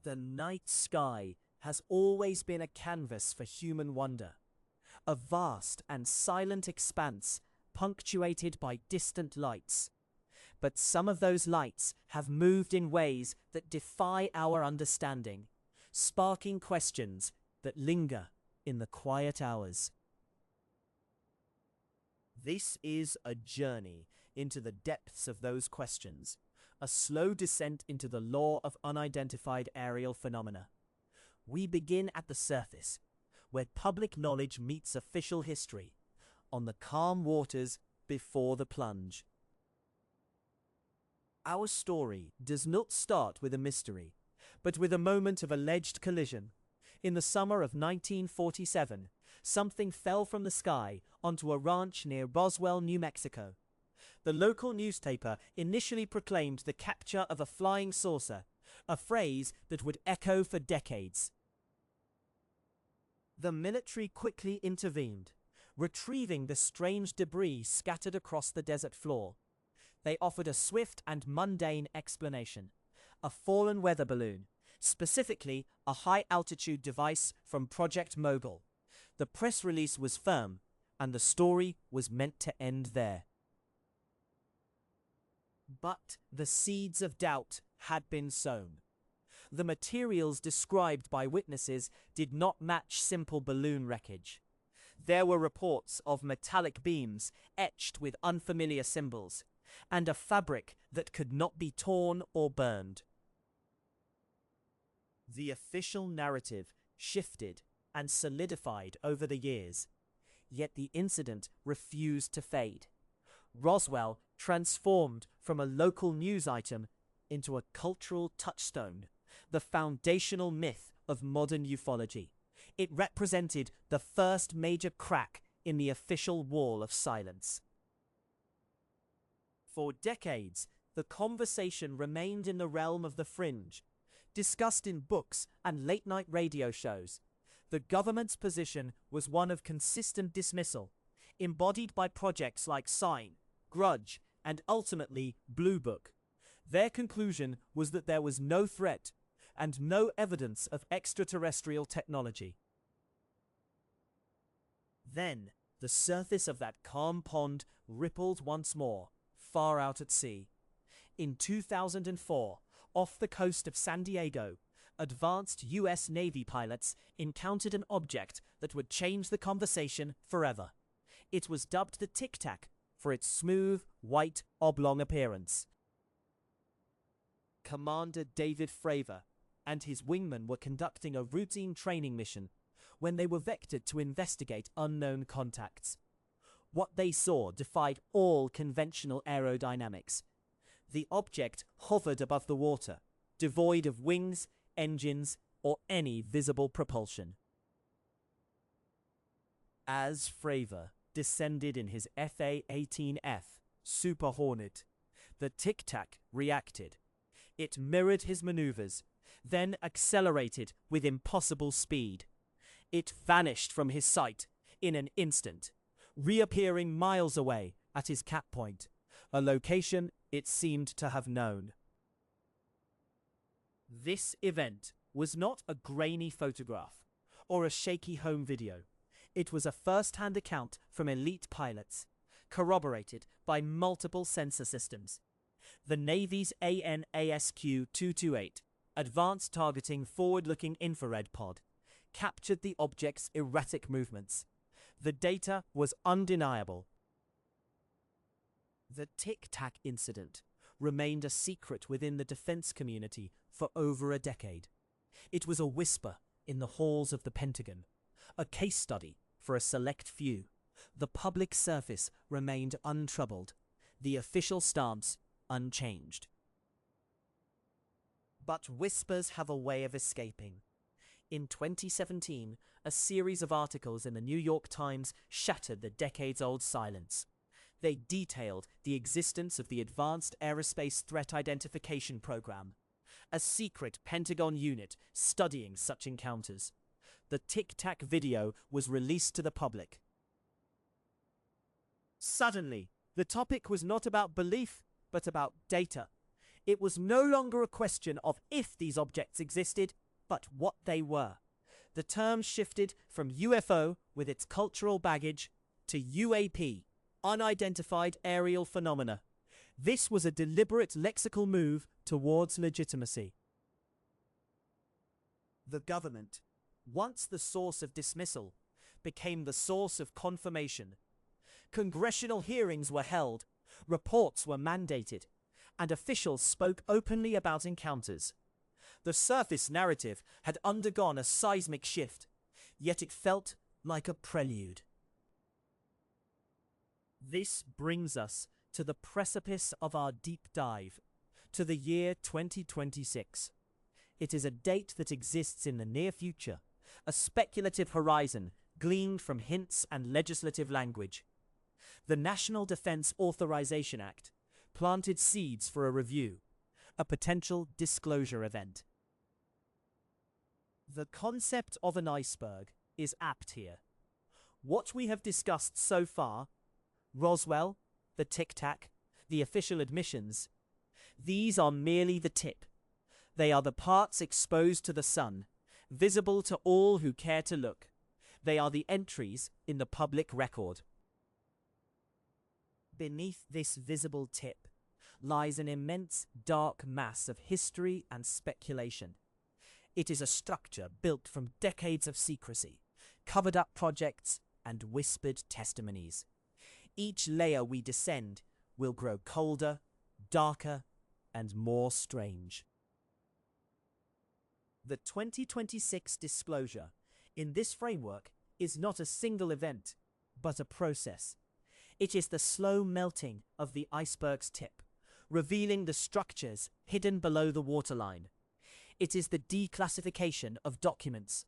The night sky has always been a canvas for human wonder, a vast and silent expanse punctuated by distant lights. But some of those lights have moved in ways that defy our understanding, sparking questions that linger in the quiet hours. This is a journey into the depths of those questions, a slow descent into the lore of unidentified aerial phenomena. We begin at the surface, where public knowledge meets official history, on the calm waters before the plunge. Our story does not start with a mystery, but with a moment of alleged collision. In the summer of 1947, something fell from the sky onto a ranch near Roswell, New Mexico. The local newspaper initially proclaimed the capture of a flying saucer, a phrase that would echo for decades. The military quickly intervened, retrieving the strange debris scattered across the desert floor. They offered a swift and mundane explanation: a fallen weather balloon, specifically a high-altitude device from Project Mogul. The press release was firm, and the story was meant to end there. But the seeds of doubt had been sown. The materials described by witnesses did not match simple balloon wreckage. There were reports of metallic beams etched with unfamiliar symbols, and a fabric that could not be torn or burned. The official narrative shifted and solidified over the years, yet the incident refused to fade. Roswell transformed from a local news item into a cultural touchstone, the foundational myth of modern ufology. It represented the first major crack in the official wall of silence. For decades, the conversation remained in the realm of the fringe, discussed in books and late-night radio shows. The government's position was one of consistent dismissal, embodied by projects like Sign, Grudge, and ultimately Blue Book. Their conclusion was that there was no threat and no evidence of extraterrestrial technology. Then, the surface of that calm pond rippled once more, far out at sea. In 2004, off the coast of San Diego, advanced US Navy pilots encountered an object that would change the conversation forever. It was dubbed the Tic Tac for its smooth, white, oblong appearance. Commander David Fravor and his wingmen were conducting a routine training mission when they were vectored to investigate unknown contacts. What they saw defied all conventional aerodynamics. The object hovered above the water, devoid of wings, engines, or any visible propulsion. As Fravor descended in his FA-18F Super Hornet, the Tic Tac reacted. It mirrored his maneuvers, then accelerated with impossible speed. It vanished from his sight in an instant, reappearing miles away at his cap point, a location it seemed to have known. This event was not a grainy photograph or a shaky home video. It was a first-hand account from elite pilots, corroborated by multiple sensor systems. The Navy's AN/ASQ-228, Advanced Targeting Forward-Looking Infrared Pod, captured the object's erratic movements. The data was undeniable. The Tic Tac incident remained a secret within the defense community for over a decade. It was a whisper in the halls of the Pentagon, a case study for a select few. The public surface remained untroubled, the official stance unchanged. But whispers have a way of escaping. In 2017, a series of articles in the New York Times shattered the decades-old silence. They detailed the existence of the Advanced Aerospace Threat Identification Program, a secret Pentagon unit studying such encounters. The Tic Tac video was released to the public. Suddenly, the topic was not about belief, but about data. It was no longer a question of if these objects existed, but what they were. The term shifted from UFO, with its cultural baggage, to UAP, unidentified aerial phenomena. This was a deliberate lexical move towards legitimacy. The government, once the source of dismissal, became the source of confirmation. Congressional hearings were held, reports were mandated, and officials spoke openly about encounters. The surface narrative had undergone a seismic shift, yet it felt like a prelude. This brings us to the precipice of our deep dive, to the year 2026. It is a date that exists in the near future, a speculative horizon gleaned from hints and legislative language. The National Defense Authorization Act planted seeds for a review, a potential disclosure event. The concept of an iceberg is apt here. What we have discussed so far, Roswell, the Tic Tac, the official admissions, these are merely the tip. They are the parts exposed to the sun, visible to all who care to look. They are the entries in the public record. Beneath this visible tip lies an immense dark mass of history and speculation. It is a structure built from decades of secrecy, covered-up projects, and whispered testimonies. Each layer we descend will grow colder, darker, and more strange. The 2026 disclosure in this framework is not a single event, but a process. It is the slow melting of the iceberg's tip, revealing the structures hidden below the waterline. It is the declassification of documents,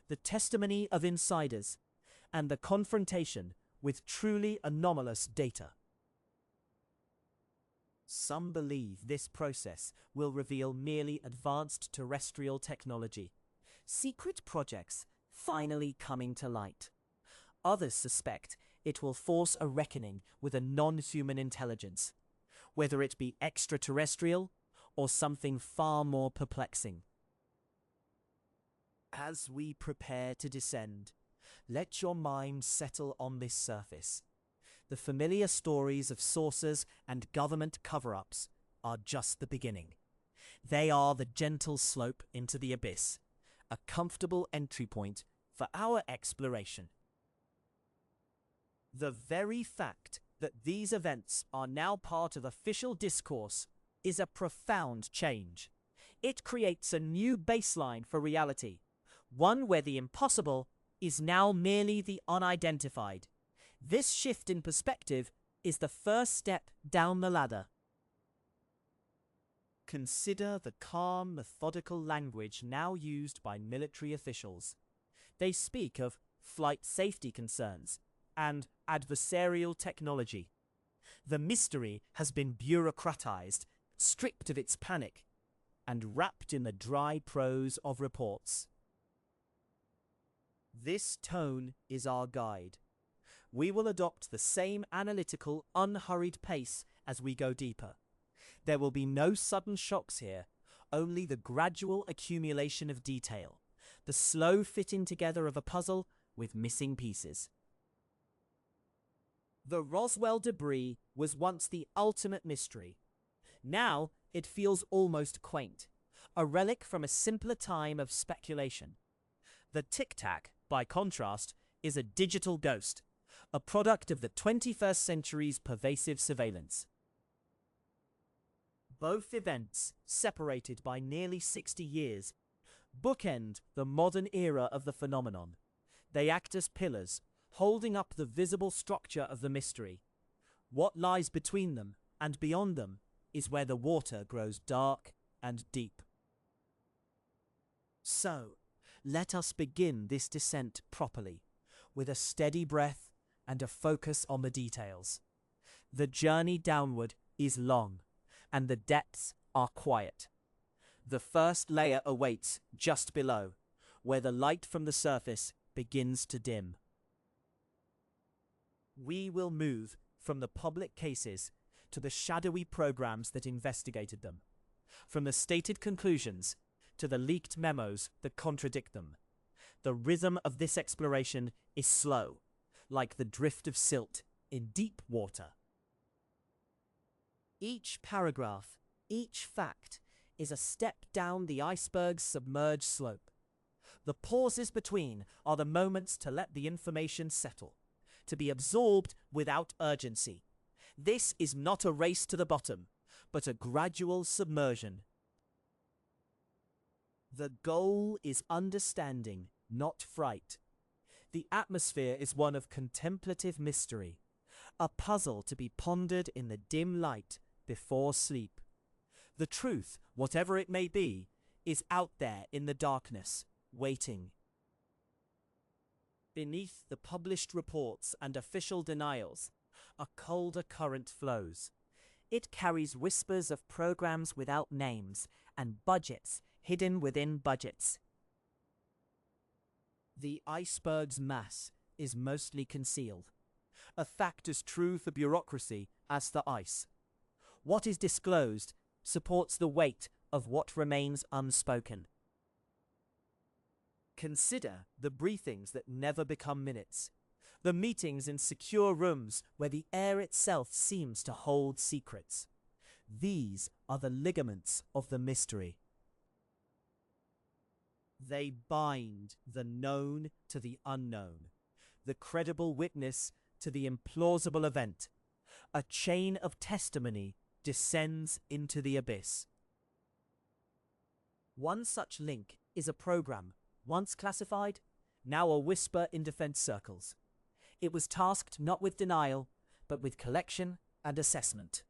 the testimony of insiders, and the confrontation with truly anomalous data. Some believe this process will reveal merely advanced terrestrial technology, secret projects finally coming to light. Others suspect it will force a reckoning with a non-human intelligence, whether it be extraterrestrial or something far more perplexing. As we prepare to descend, let your mind settle on this surface. The familiar stories of saucers and government cover-ups are just the beginning. They are the gentle slope into the abyss, a comfortable entry point for our exploration. The very fact that these events are now part of official discourse is a profound change. It creates a new baseline for reality, one where the impossible is now merely the unidentified. This shift in perspective is the first step down the ladder. Consider the calm, methodical language now used by military officials. They speak of flight safety concerns and adversarial technology. The mystery has been bureaucratized, stripped of its panic, and wrapped in the dry prose of reports. This tone is our guide. We will adopt the same analytical, unhurried pace as we go deeper. There will be no sudden shocks here, only the gradual accumulation of detail, the slow fitting together of a puzzle with missing pieces. The Roswell debris was once the ultimate mystery. Now it feels almost quaint, a relic from a simpler time of speculation. The Tic Tac, by contrast, is a digital ghost, a product of the 21st century's pervasive surveillance. Both events, separated by nearly 60 years, bookend the modern era of the phenomenon. They act as pillars, holding up the visible structure of the mystery. What lies between them and beyond them is where the water grows dark and deep. So, let us begin this descent properly, with a steady breath and a focus on the details. The journey downward is long, and the depths are quiet. The first layer awaits just below, where the light from the surface begins to dim. We will move from the public cases to the shadowy programs that investigated them. from the stated conclusions to the leaked memos that contradict them. The rhythm of this exploration is slow, like the drift of silt in deep water. Each paragraph, each fact, is a step down the iceberg's submerged slope. The pauses between are the moments to let the information settle, to be absorbed without urgency. This is not a race to the bottom, but a gradual submersion. The goal is understanding, not fright. The atmosphere is one of contemplative mystery, a puzzle to be pondered in the dim light before sleep. The truth, whatever it may be, is out there in the darkness, waiting. Beneath the published reports and official denials, a colder current flows. It carries whispers of programs without names and budgets hidden within budgets. The iceberg's mass is mostly concealed, a fact as true for bureaucracy as the ice. What is disclosed supports the weight of what remains unspoken. Consider the briefings that never become minutes, the meetings in secure rooms where the air itself seems to hold secrets. These are the ligaments of the mystery. They bind the known to the unknown, the credible witness to the implausible event. A chain of testimony descends into the abyss. One such link is a program, once classified, now a whisper in defense circles. It was tasked not with denial, but with collection and assessment.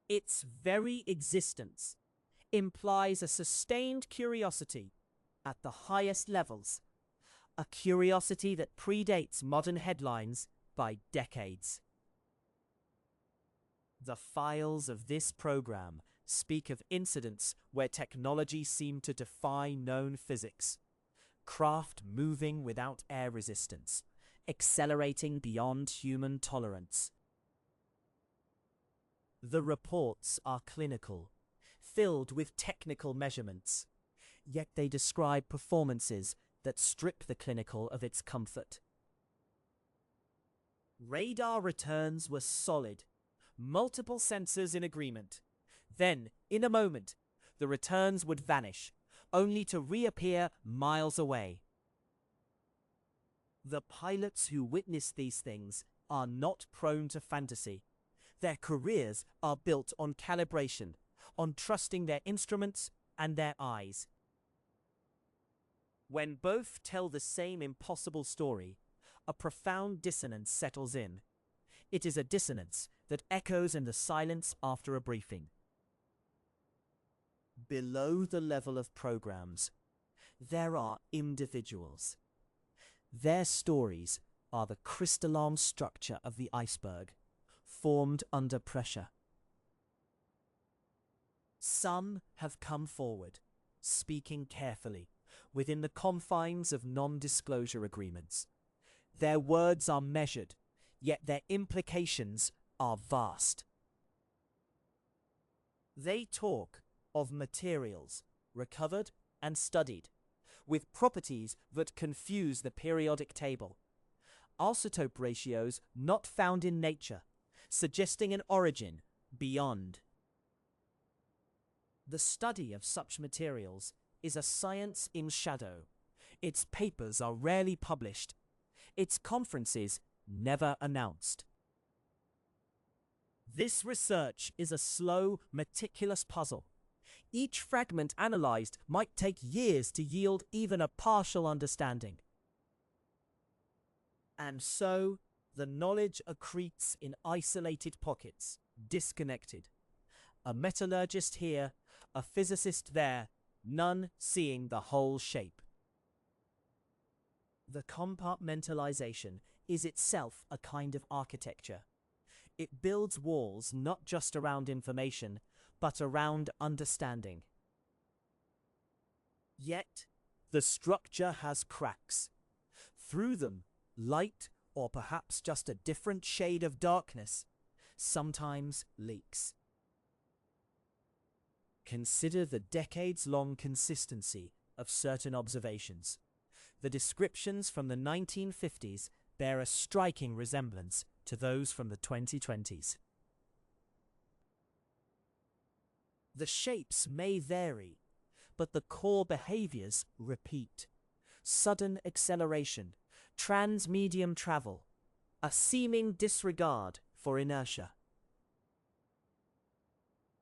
Its very existence implies a sustained curiosity at the highest levels, a curiosity that predates modern headlines by decades. The files of this program speak of incidents where technology seemed to defy known physics, craft moving without air resistance, accelerating beyond human tolerance. The reports are clinical, filled with technical measurements, yet they describe performances that strip the clinical of its comfort. Radar returns were solid, multiple sensors in agreement. Then, in a moment, the returns would vanish, only to reappear miles away. The pilots who witness these things are not prone to fantasy. Their careers are built on calibration, on trusting their instruments and their eyes. When both tell the same impossible story, a profound dissonance settles in. It is a dissonance that echoes in the silence after a briefing. Below the level of programs, there are individuals. Their stories are the crystalline structure of the iceberg, formed under pressure. Some have come forward, speaking carefully, within the confines of non-disclosure agreements. Their words are measured, yet their implications are vast. They talk of materials recovered and studied, with properties that confuse the periodic table, isotope ratios not found in nature, suggesting an origin beyond. The study of such materials is a science in shadow. Its papers are rarely published, its conferences never announced. This research is a slow, meticulous puzzle. Each fragment analyzed might take years to yield even a partial understanding. And so, the knowledge accretes in isolated pockets, disconnected. A metallurgist here, a physicist there, none seeing the whole shape. The compartmentalization is itself a kind of architecture. It builds walls not just around information, but around understanding. Yet, the structure has cracks. Through them, light, or perhaps just a different shade of darkness, sometimes leaks. Consider the decades-long consistency of certain observations. The descriptions from the 1950s bear a striking resemblance to those from the 2020s. The shapes may vary, but the core behaviors repeat. Sudden acceleration, transmedium travel, a seeming disregard for inertia.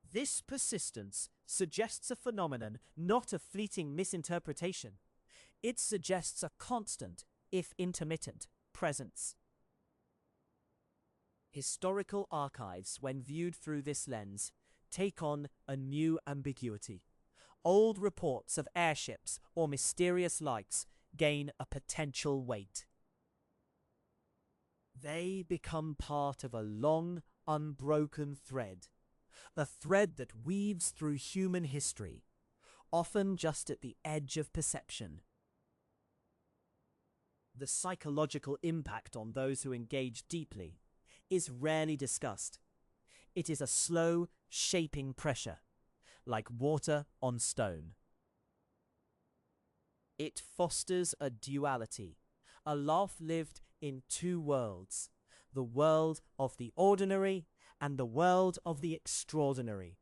This persistence suggests a phenomenon, not a fleeting misinterpretation. It suggests a constant, if intermittent, presence. Historical archives, when viewed through this lens, take on a new ambiguity. Old reports of airships or mysterious lights gain a potential weight. They become part of a long, unbroken thread, a thread that weaves through human history, often just at the edge of perception. The psychological impact on those who engage deeply is rarely discussed. It is a slow, shaping pressure, like water on stone. It fosters a duality, a life lived in two worlds, the world of the ordinary and the world of the extraordinary,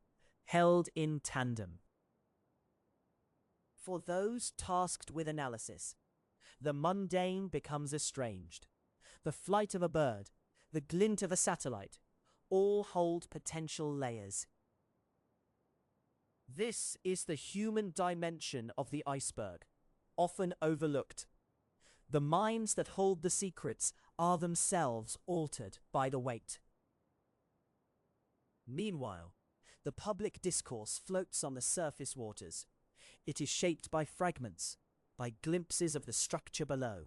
held in tandem. For those tasked with analysis, the mundane becomes estranged. The flight of a bird, the glint of a satellite, all hold potential layers. This is the human dimension of the iceberg, often overlooked. The minds that hold the secrets are themselves altered by the weight. Meanwhile, the public discourse floats on the surface waters. It is shaped by fragments, by glimpses of the structure below.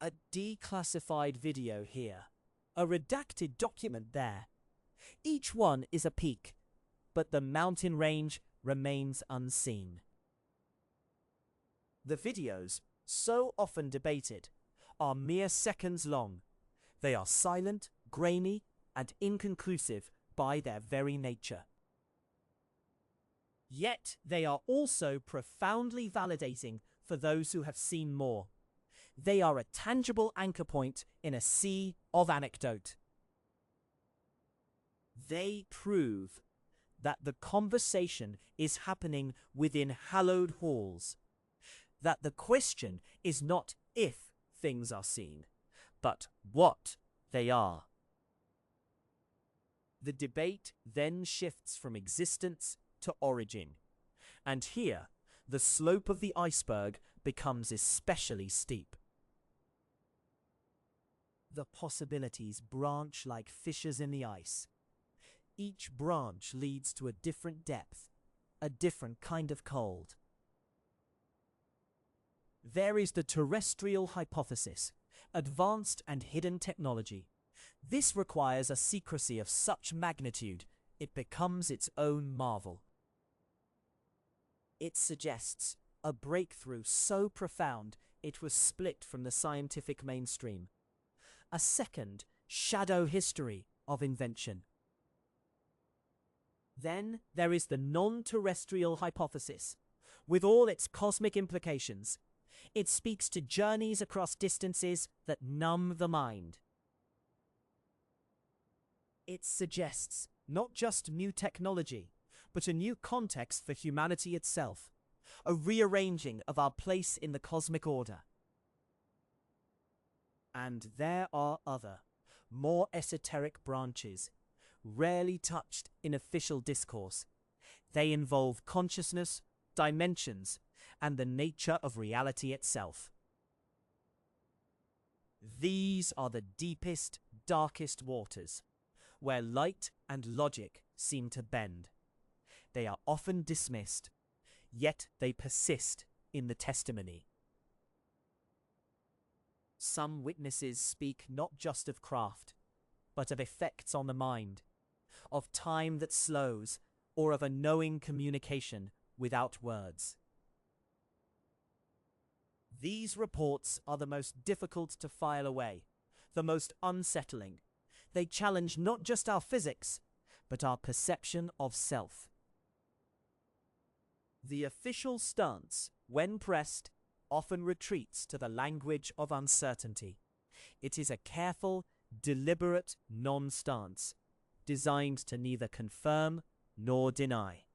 A declassified video here, a redacted document there. Each one is a peak, but the mountain range remains unseen. The videos, so often debated, are mere seconds long. They are silent, grainy, and inconclusive by their very nature. Yet they are also profoundly validating for those who have seen more. They are a tangible anchor point in a sea of anecdote. They prove that the conversation is happening within hallowed halls, that the question is not if things are seen, but what they are. The debate then shifts from existence to origin, and here the slope of the iceberg becomes especially steep. The possibilities branch like fissures in the ice. Each branch leads to a different depth, a different kind of cold. There is the terrestrial hypothesis, advanced and hidden technology. This requires a secrecy of such magnitude, it becomes its own marvel. It suggests a breakthrough so profound it was split from the scientific mainstream. A second shadow history of invention. Then there is the non-terrestrial hypothesis, with all its cosmic implications. It speaks to journeys across distances that numb the mind. It suggests not just new technology, but a new context for humanity itself, a rearranging of our place in the cosmic order. And there are other, more esoteric branches, rarely touched in official discourse. They involve consciousness, dimensions, and the nature of reality itself. These are the deepest, darkest waters, where light and logic seem to bend. They are often dismissed, yet they persist in the testimony. Some witnesses speak not just of craft, but of effects on the mind, of time that slows, or of a knowing communication without words. These reports are the most difficult to file away, the most unsettling. They challenge not just our physics, but our perception of self. The official stance, when pressed, often retreats to the language of uncertainty. It is a careful, deliberate non-stance, designed to neither confirm nor deny.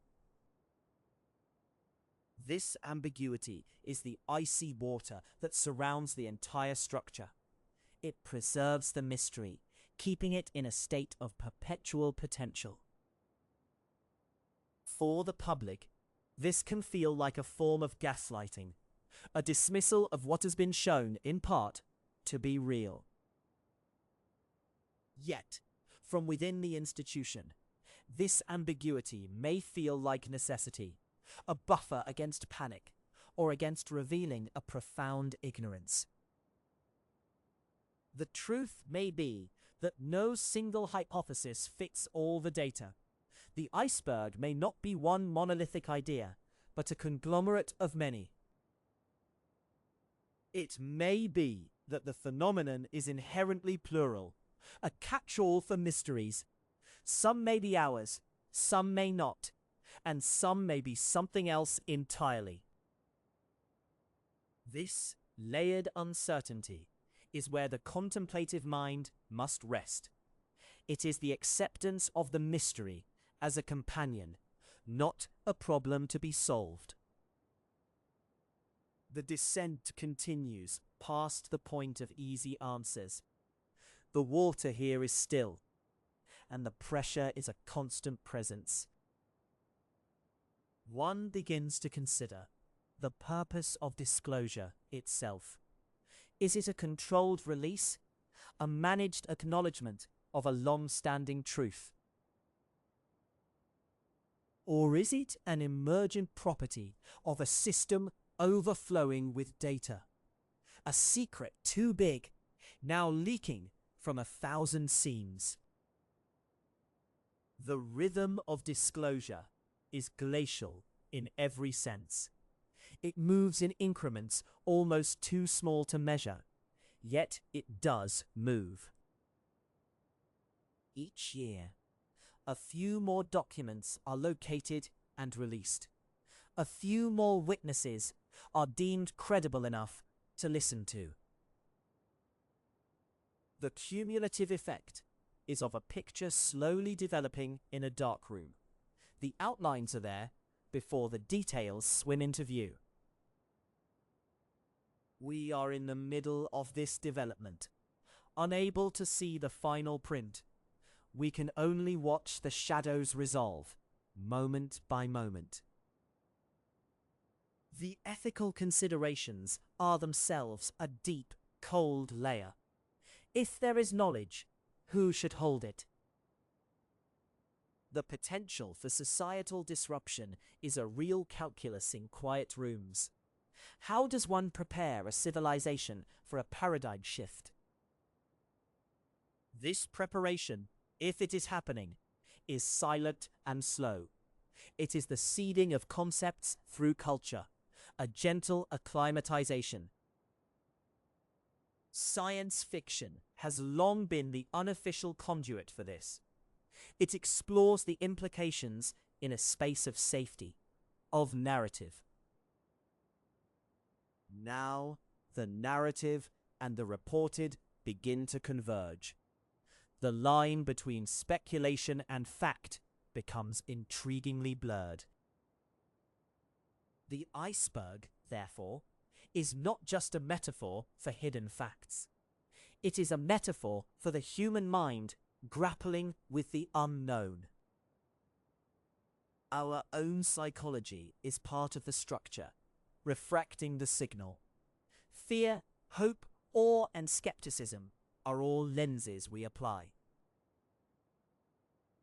This ambiguity is the icy water that surrounds the entire structure. It preserves the mystery, keeping it in a state of perpetual potential. For the public, this can feel like a form of gaslighting, a dismissal of what has been shown, in part, to be real. Yet, from within the institution, this ambiguity may feel like necessity, a buffer against panic, or against revealing a profound ignorance. The truth may be that no single hypothesis fits all the data. The iceberg may not be one monolithic idea, but a conglomerate of many. It may be that the phenomenon is inherently plural, a catch-all for mysteries. Some may be ours, some may not, and some may be something else entirely. This layered uncertainty is where the contemplative mind must rest. It is the acceptance of the mystery as a companion, not a problem to be solved. The descent continues past the point of easy answers. The water here is still, and the pressure is a constant presence. One begins to consider the purpose of disclosure itself. Is it a controlled release, a managed acknowledgement of a long-standing truth? Or is it an emergent property of a system overflowing with data? A secret too big, now leaking from 1,000 seams. The rhythm of disclosure is glacial in every sense. It moves in increments almost too small to measure, yet it does move. Each year, a few more documents are located and released. A few more witnesses are deemed credible enough to listen to. The cumulative effect is of a picture slowly developing in a dark room. The outlines are there before the details swim into view. We are in the middle of this development, unable to see the final print. We can only watch the shadows resolve, moment by moment. The ethical considerations are themselves a deep, cold layer. If there is knowledge, who should hold it? The potential for societal disruption is a real calculus in quiet rooms. How does one prepare a civilization for a paradigm shift? This preparation, if it is happening, is silent and slow. It is the seeding of concepts through culture, a gentle acclimatization. Science fiction has long been the unofficial conduit for this. It explores the implications in a space of safety, of narrative. Now, the narrative and the reported begin to converge. The line between speculation and fact becomes intriguingly blurred. The iceberg, therefore, is not just a metaphor for hidden facts. It is a metaphor for the human mind grappling with the unknown. Our own psychology is part of the structure, refracting the signal. Fear, hope, awe, and skepticism are all lenses we apply.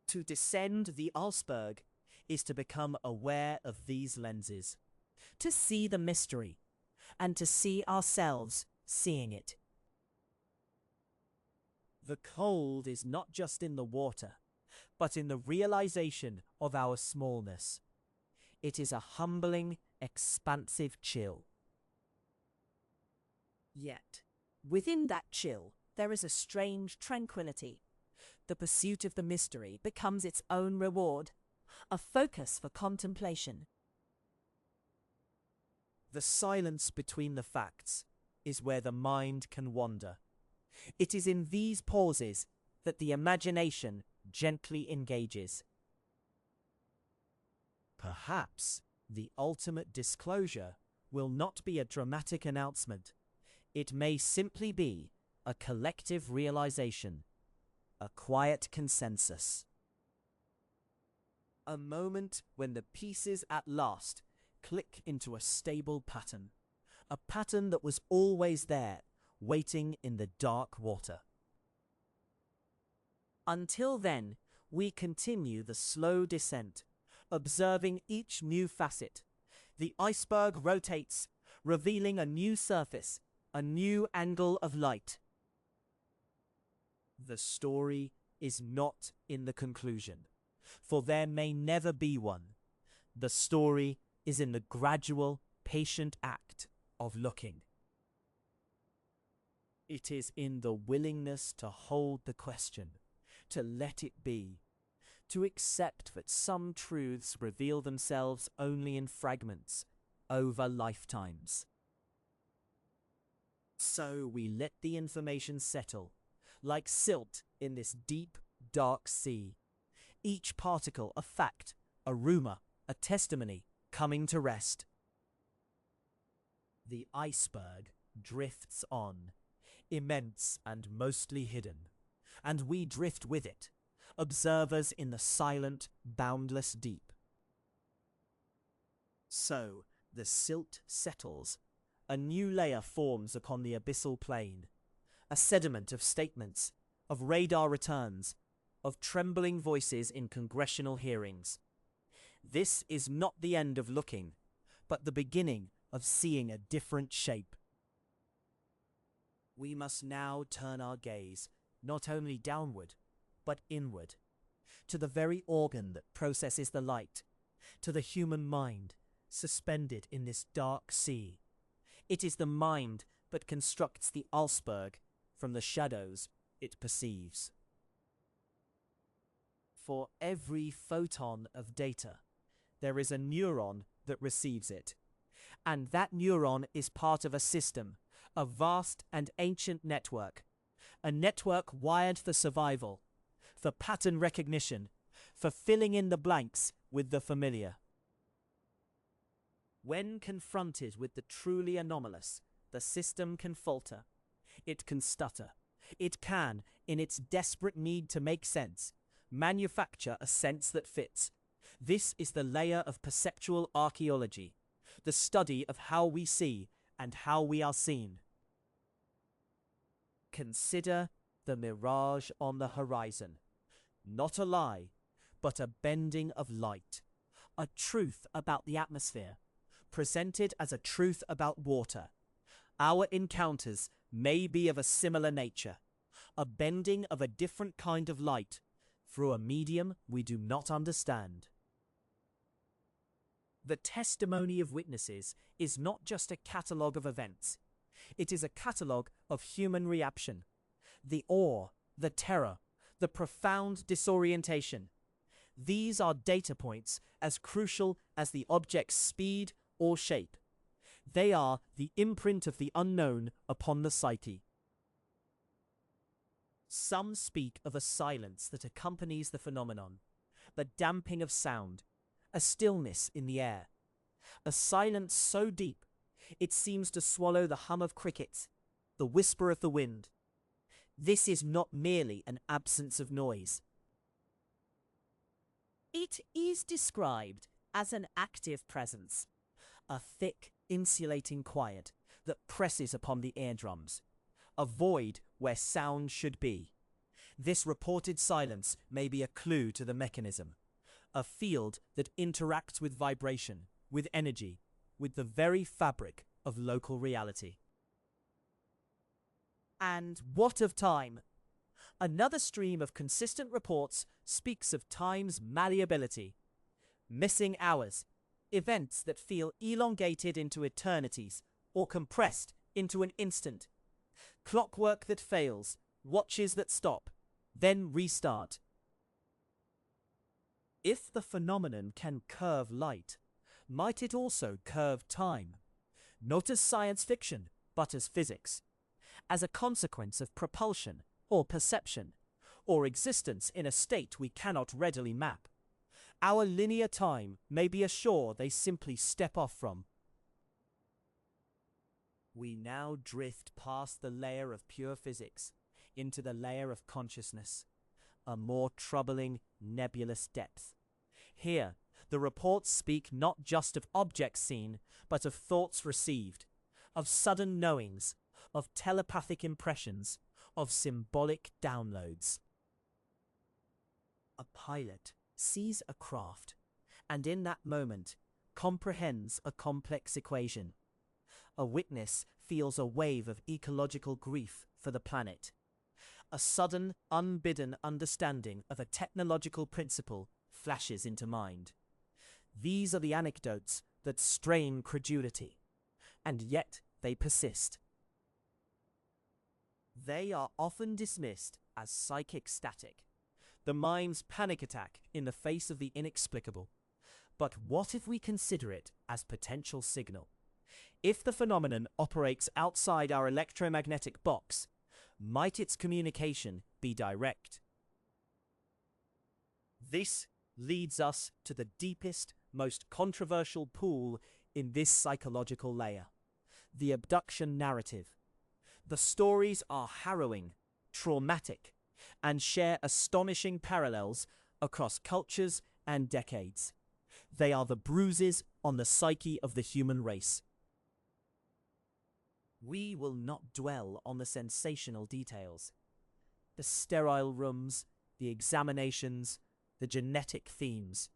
To descend the iceberg is to become aware of these lenses, to see the mystery, and to see ourselves seeing it. The cold is not just in the water, but in the realization of our smallness. It is a humbling, expansive chill. Yet, within that chill, there is a strange tranquility. The pursuit of the mystery becomes its own reward, a focus for contemplation. The silence between the facts is where the mind can wander. It is in these pauses that the imagination gently engages. Perhaps the ultimate disclosure will not be a dramatic announcement. It may simply be a collective realization, a quiet consensus. A moment when the pieces at last click into a stable pattern, a pattern that was always there, waiting in the dark water. Until then, we continue the slow descent, observing each new facet. The iceberg rotates, revealing a new surface, a new angle of light. The story is not in the conclusion, for there may never be one. The story is in the gradual, patient act of looking. It is in the willingness to hold the question, to let it be, to accept that some truths reveal themselves only in fragments, over lifetimes. So we let the information settle, like silt in this deep, dark sea. Each particle a fact, a rumor, a testimony, coming to rest. The iceberg drifts on, immense and mostly hidden, and we drift with it, observers in the silent, boundless deep. So the silt settles, a new layer forms upon the abyssal plain, a sediment of statements, of radar returns, of trembling voices in congressional hearings. This is not the end of looking, but the beginning of seeing a different shape. We must now turn our gaze not only downward, but inward, to the very organ that processes the light, to the human mind suspended in this dark sea. It is the mind that constructs the iceberg from the shadows it perceives. For every photon of data, there is a neuron that receives it. And that neuron is part of a system, a vast and ancient network. A network wired for survival, for pattern recognition, for filling in the blanks with the familiar. When confronted with the truly anomalous, the system can falter. It can stutter. It can, in its desperate need to make sense, manufacture a sense that fits. This is the layer of perceptual archaeology, the study of how we see and how we are seen. Consider the mirage on the horizon. Not a lie, but a bending of light. A truth about the atmosphere, presented as a truth about water. Our encounters may be of a similar nature, a bending of a different kind of light through a medium we do not understand. The testimony of witnesses is not just a catalogue of events. It is a catalogue of human reaction. The awe, the terror, the profound disorientation. These are data points as crucial as the object's speed or shape. They are the imprint of the unknown upon the psyche. Some speak of a silence that accompanies the phenomenon, the damping of sound, a stillness in the air, a silence so deep it seems to swallow the hum of crickets, the whisper of the wind. This is not merely an absence of noise. It is described as an active presence, a thick, insulating quiet that presses upon the eardrums, a void where sound should be. This reported silence may be a clue to the mechanism, a field that interacts with vibration, with energy, with the very fabric of local reality. And what of time? Another stream of consistent reports speaks of time's malleability. Missing hours, events that feel elongated into eternities or compressed into an instant. Clockwork that fails, watches that stop. then restart. If the phenomenon can curve light, might it also curve time? Not as science fiction, but as physics, as a consequence of propulsion or perception, or existence in a state we cannot readily map. Our linear time may be a shore they simply step off from. We now drift past the layer of pure physics into the layer of consciousness, a more troubling, nebulous depth. Here, the reports speak not just of objects seen, but of thoughts received, of sudden knowings, of telepathic impressions, of symbolic downloads. A pilot sees a craft, and in that moment comprehends a complex equation. A witness feels a wave of ecological grief for the planet. A sudden, unbidden understanding of a technological principle flashes into mind. These are the anecdotes that strain credulity, and yet they persist. They are often dismissed as psychic static, the mind's panic attack in the face of the inexplicable. But what if we consider it as potential signal? If the phenomenon operates outside our electromagnetic box, might its communication be direct? This leads us to the deepest, most controversial pool in this psychological layer: the abduction narrative. The stories are harrowing, traumatic, and share astonishing parallels across cultures and decades. They are the bruises on the psyche of the human race. We will not dwell on the sensational details, the sterile rooms, the examinations, the genetic themes.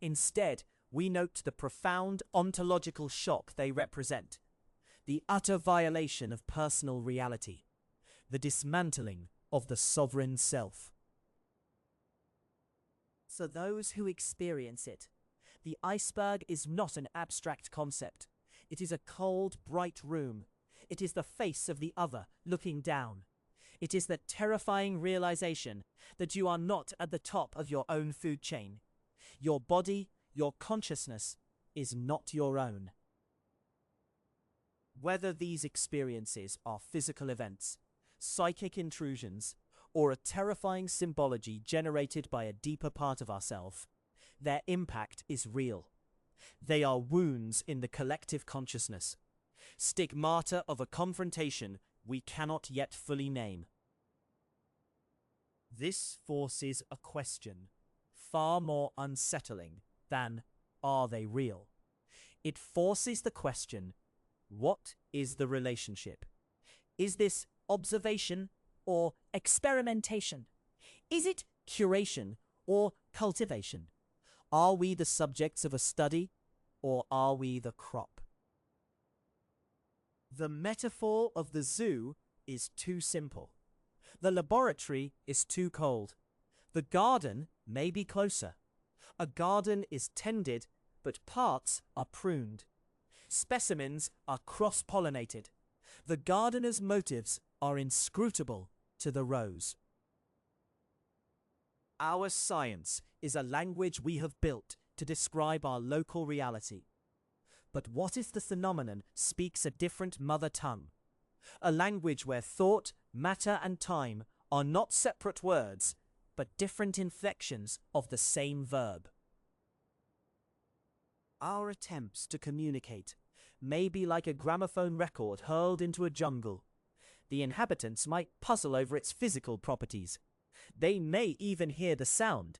Instead, we note the profound ontological shock they represent, the utter violation of personal reality, the dismantling of the sovereign self. For those who experience it, the iceberg is not an abstract concept. It is a cold, bright room. It is the face of the other looking down. It is the terrifying realization that you are not at the top of your own food chain. Your body, your consciousness, is not your own. Whether these experiences are physical events, psychic intrusions, or a terrifying symbology generated by a deeper part of ourselves, their impact is real. They are wounds in the collective consciousness, stigmata of a confrontation we cannot yet fully name. This forces a question far more unsettling than, are they real? It forces the question, what is the relationship? Is this observation or experimentation? Is it curation or cultivation? Are we the subjects of a study, or are we the crop? The metaphor of the zoo is too simple. The laboratory is too cold. The garden may be closer. A garden is tended, but parts are pruned. Specimens are cross-pollinated. The gardener's motives are inscrutable to the rose. Our science is a language we have built to describe our local reality. But what if the phenomenon speaks a different mother tongue? A language where thought, matter, and time are not separate words, but different inflections of the same verb. Our attempts to communicate may be like a gramophone record hurled into a jungle. The inhabitants might puzzle over its physical properties. They may even hear the sound,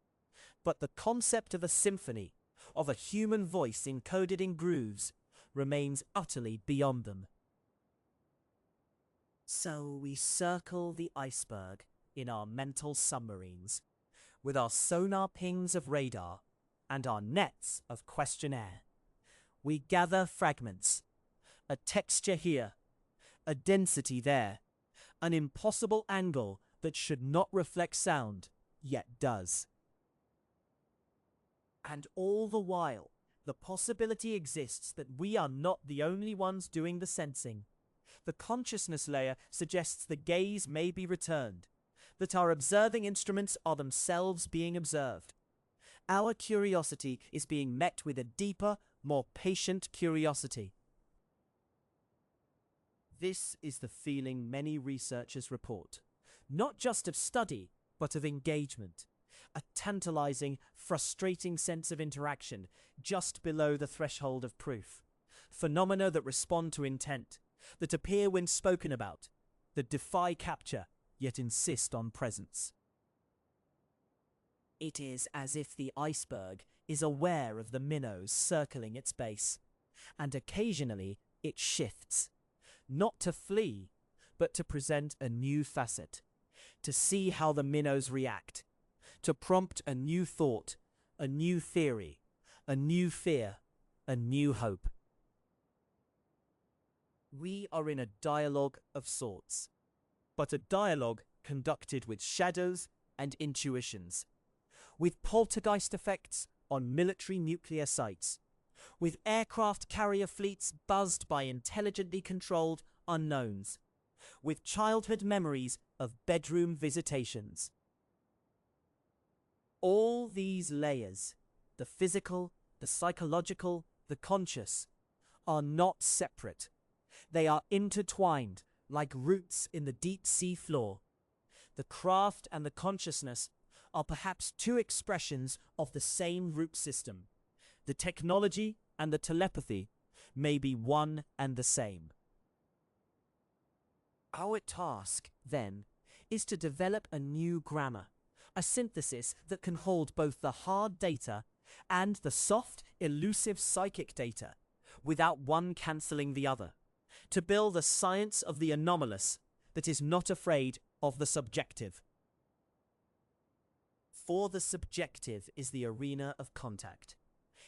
but the concept of a symphony, of a human voice encoded in grooves, remains utterly beyond them. So we circle the iceberg in our mental submarines, with our sonar pings of radar and our nets of questionnaire. We gather fragments, a texture here, a density there, an impossible angle that should not reflect sound, yet does. And all the while, the possibility exists that we are not the only ones doing the sensing. The consciousness layer suggests the gaze may be returned, that our observing instruments are themselves being observed. Our curiosity is being met with a deeper, more patient curiosity. This is the feeling many researchers report, not just of study, but of engagement. A tantalizing, frustrating sense of interaction just below the threshold of proof. Phenomena that respond to intent, that appear when spoken about, that defy capture, yet insist on presence. It is as if the iceberg is aware of the minnows circling its base, and occasionally it shifts, not to flee, but to present a new facet, to see how the minnows react, to prompt a new thought, a new theory, a new fear, a new hope. We are in a dialogue of sorts, but a dialogue conducted with shadows and intuitions, with poltergeist effects on military nuclear sites, with aircraft carrier fleets buzzed by intelligently controlled unknowns, with childhood memories of bedroom visitations. All these layers, the physical, the psychological, the conscious, are not separate. They are intertwined like roots in the deep sea floor. The craft and the consciousness are perhaps two expressions of the same root system. The technology and the telepathy may be one and the same. Our task, then, is to develop a new grammar, a synthesis that can hold both the hard data and the soft, elusive psychic data, without one cancelling the other, to build a science of the anomalous that is not afraid of the subjective. For the subjective is the arena of contact.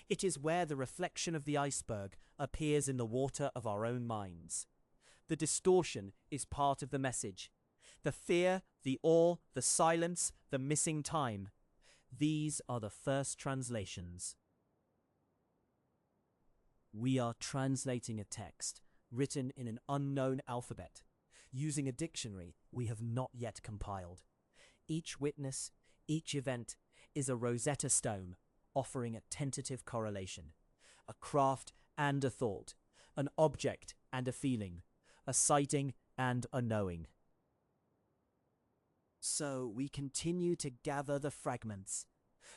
It is where the reflection of the iceberg appears in the water of our own minds. The distortion is part of the message. The fear, the awe, the silence, the missing time. These are the first translations. We are translating a text written in an unknown alphabet, using a dictionary we have not yet compiled. Each witness, each event is a Rosetta Stone offering a tentative correlation, a craft and a thought, an object and a feeling, a sighting and a knowing. So we continue to gather the fragments,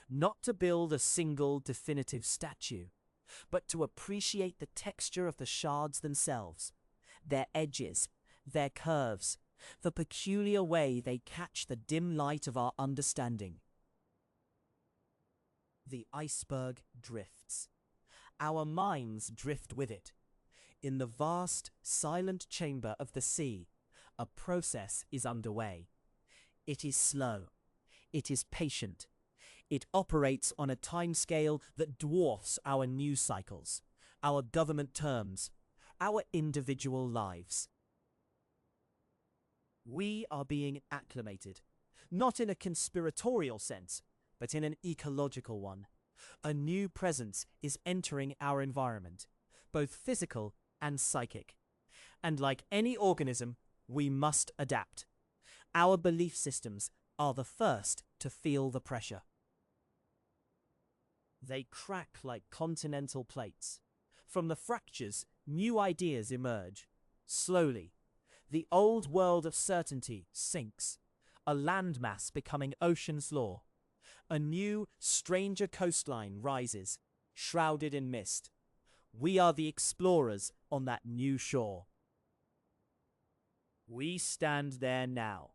not to build a single definitive statue, but to appreciate the texture of the shards themselves, their edges, their curves, the peculiar way they catch the dim light of our understanding. The iceberg drifts. Our minds drift with it. In the vast, silent chamber of the sea, a process is underway. It is slow. It is patient. It operates on a timescale that dwarfs our news cycles, our government terms, our individual lives. We are being acclimated, not in a conspiratorial sense, but in an ecological one. A new presence is entering our environment, both physical and psychic. And like any organism, we must adapt. Our belief systems are the first to feel the pressure. They crack like continental plates. From the fractures, new ideas emerge. Slowly, the old world of certainty sinks, a landmass becoming ocean's law. A new, stranger coastline rises, shrouded in mist. We are the explorers on that new shore. We stand there now,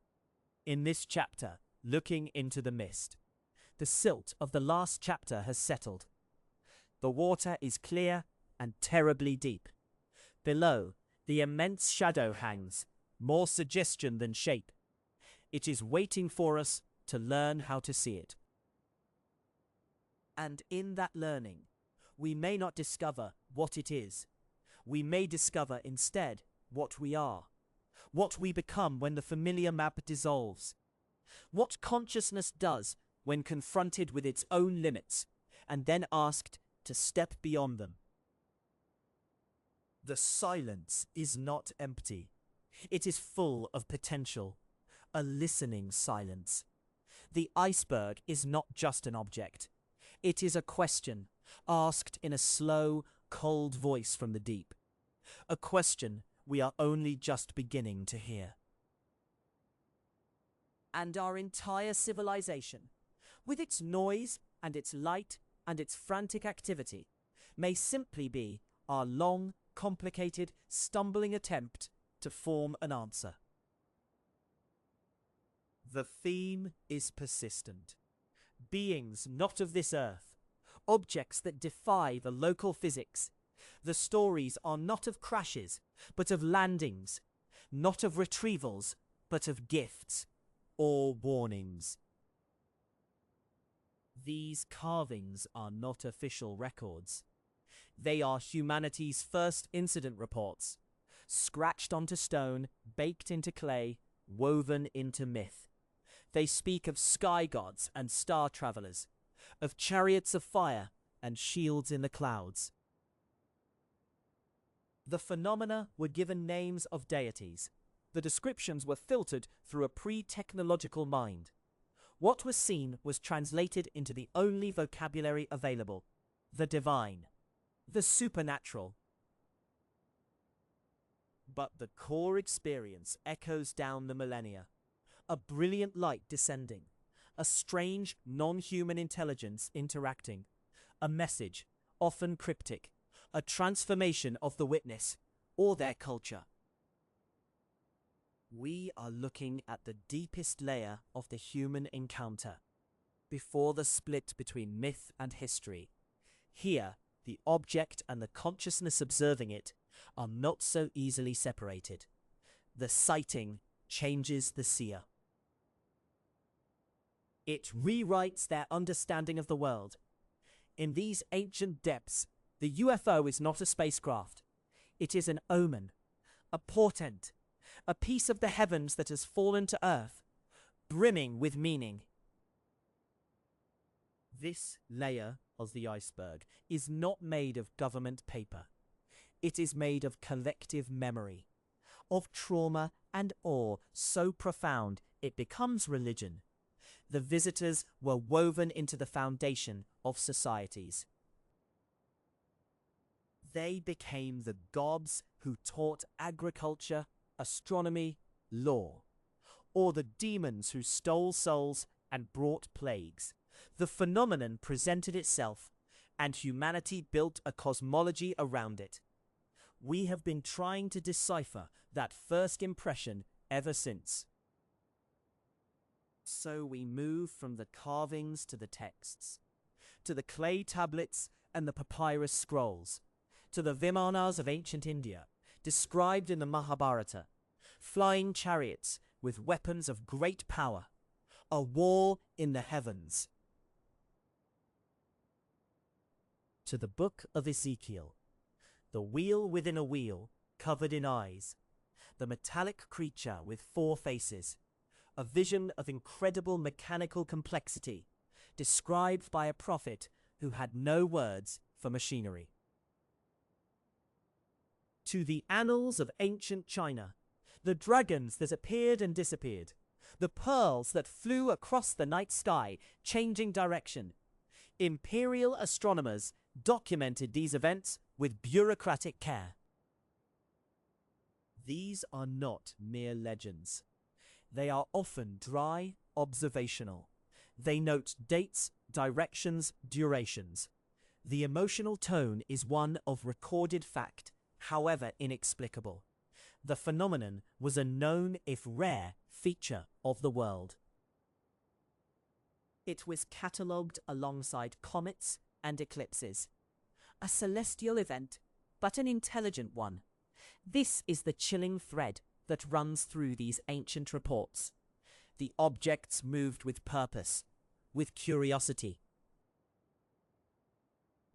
in this chapter, looking into the mist. The silt of the last chapter has settled. The water is clear and terribly deep. Below, the immense shadow hangs, more suggestion than shape. It is waiting for us to learn how to see it. And in that learning, we may not discover what it is. We may discover instead what we are, what we become when the familiar map dissolves, what consciousness does when confronted with its own limits, and then asked to step beyond them. The silence is not empty. It is full of potential, a listening silence. The iceberg is not just an object. It is a question, asked in a slow, cold voice from the deep. A question we are only just beginning to hear. And our entire civilization, with its noise and its light and its frantic activity, may simply be our long, complicated, stumbling attempt to form an answer. The theme is persistent. Beings not of this earth, objects that defy the local physics. The stories are not of crashes, but of landings, not of retrievals, but of gifts or warnings. These carvings are not official records. They are humanity's first incident reports, scratched onto stone, baked into clay, woven into myth. They speak of sky gods and star travelers, of chariots of fire and shields in the clouds. The phenomena were given names of deities. The descriptions were filtered through a pre-technological mind. What was seen was translated into the only vocabulary available: the divine, the supernatural. But the core experience echoes down the millennia. A brilliant light descending, a strange, non-human intelligence interacting, a message, often cryptic, a transformation of the witness or their culture. We are looking at the deepest layer of the human encounter, before the split between myth and history. Here, the object and the consciousness observing it are not so easily separated. The sighting changes the seer. It rewrites their understanding of the world. In these ancient depths, the UFO is not a spacecraft. It is an omen, a portent, a piece of the heavens that has fallen to earth, brimming with meaning. This layer of the iceberg is not made of government paper. It is made of collective memory, of trauma and awe so profound it becomes religion. The visitors were woven into the foundation of societies. They became the gods who taught agriculture, astronomy, law, or the demons who stole souls and brought plagues. The phenomenon presented itself, and humanity built a cosmology around it. We have been trying to decipher that first impression ever since. So we move from the carvings to the texts, to the clay tablets and the papyrus scrolls, to the Vimanas of ancient India, described in the Mahabharata, flying chariots with weapons of great power, a war in the heavens. To the book of Ezekiel, the wheel within a wheel covered in eyes, the metallic creature with 4 faces, a vision of incredible mechanical complexity, described by a prophet who had no words for machinery. To the annals of ancient China, the dragons that appeared and disappeared, the pearls that flew across the night sky, changing direction. Imperial astronomers documented these events with bureaucratic care. These are not mere legends. They are often dry, observational. They note dates, directions, durations. The emotional tone is one of recorded fact, however inexplicable. The phenomenon was a known, if rare, feature of the world. It was catalogued alongside comets and eclipses. A celestial event, but an intelligent one. This is the chilling thread that runs through these ancient reports. The objects moved with purpose, with curiosity.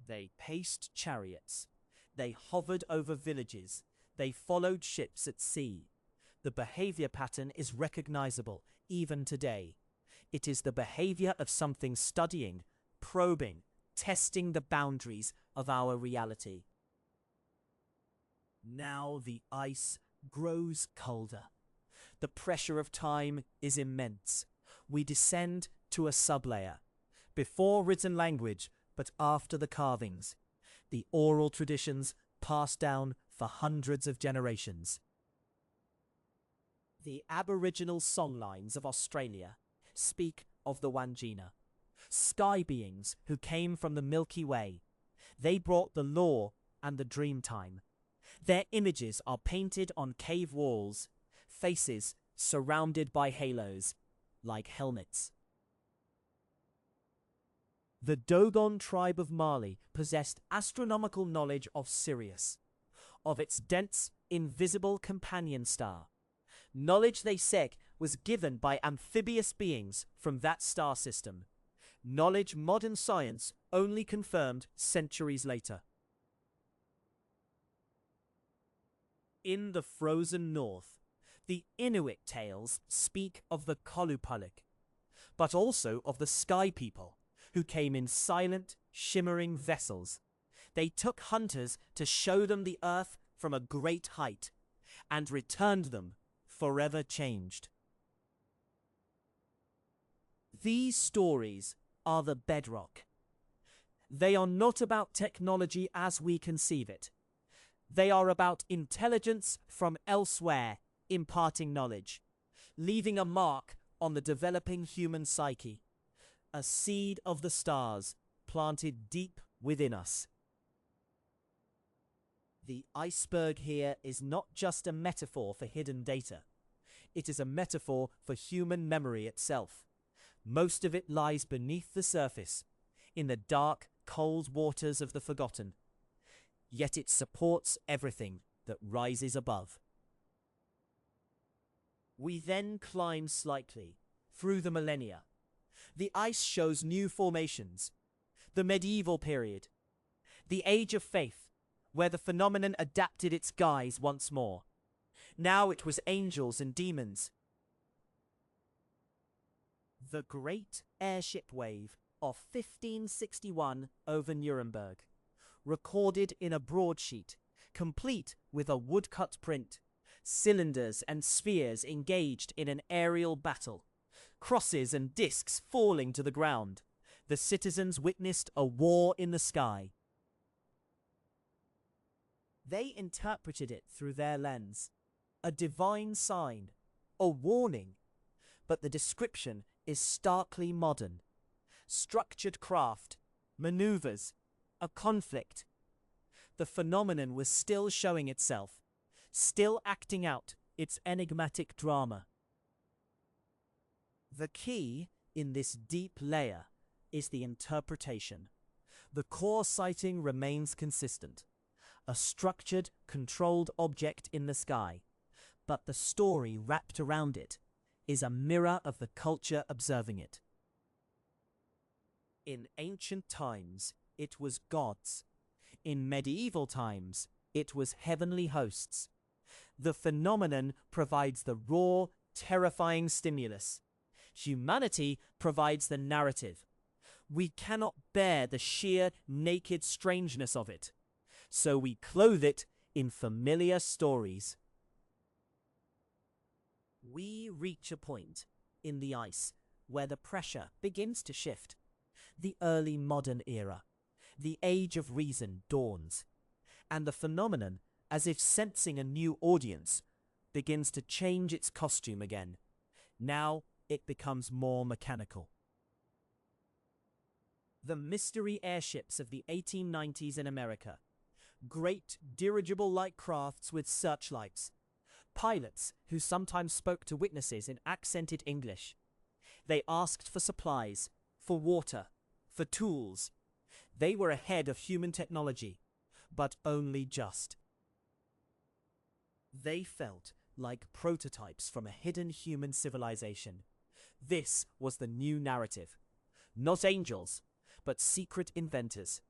They paced chariots. They hovered over villages. They followed ships at sea. The behavior pattern is recognizable even today. It is the behavior of something studying, probing, testing the boundaries of our reality. Now the ice grows colder. The pressure of time is immense. We descend to a sublayer. Before written language, but after the carvings. The oral traditions passed down for hundreds of generations. The Aboriginal songlines of Australia speak of the Wangina, sky beings who came from the Milky Way. They brought the law and the dream time. Their images are painted on cave walls, faces surrounded by halos, like helmets. The Dogon tribe of Mali possessed astronomical knowledge of Sirius, of its dense, invisible companion star. Knowledge, they said, was given by amphibious beings from that star system. Knowledge modern science only confirmed centuries later. In the frozen north, the Inuit tales speak of the Kolupalik, but also of the Sky People, who came in silent, shimmering vessels. They took hunters to show them the earth from a great height, and returned them forever changed. These stories are the bedrock. They are not about technology as we conceive it. They are about intelligence from elsewhere imparting knowledge, leaving a mark on the developing human psyche, a seed of the stars planted deep within us. The iceberg here is not just a metaphor for hidden data. It is a metaphor for human memory itself. Most of it lies beneath the surface, in the dark, cold waters of the forgotten. Yet it supports everything that rises above. We then climb slightly through the millennia. The ice shows new formations. The medieval period. The age of faith, where the phenomenon adapted its guise once more. Now it was angels and demons. The Great Airship Wave of 1561 over Nuremberg, recorded in a broadsheet, complete with a woodcut print, cylinders and spheres engaged in an aerial battle, crosses and discs falling to the ground. The citizens witnessed a war in the sky. They interpreted it through their lens, a divine sign, a warning, but the description is starkly modern. Structured craft, maneuvers, a conflict. The phenomenon was still showing itself, still acting out its enigmatic drama. The key in this deep layer is the interpretation. The core sighting remains consistent. A structured, controlled object in the sky, but the story wrapped around it is a mirror of the culture observing it. In ancient times, it was gods. In medieval times, it was heavenly hosts. The phenomenon provides the raw, terrifying stimulus. Humanity provides the narrative. We cannot bear the sheer, naked strangeness of it, so we clothe it in familiar stories. We reach a point in the ice where the pressure begins to shift. The early modern era, the age of reason dawns, and the phenomenon, as if sensing a new audience, begins to change its costume again. Now it becomes more mechanical. The mystery airships of the 1890s in America. Great dirigible-like crafts with searchlights. Pilots who sometimes spoke to witnesses in accented English. They asked for supplies, for water, for tools. They were ahead of human technology, but only just. They felt like prototypes from a hidden human civilization. This was the new narrative. Not angels, but secret inventors.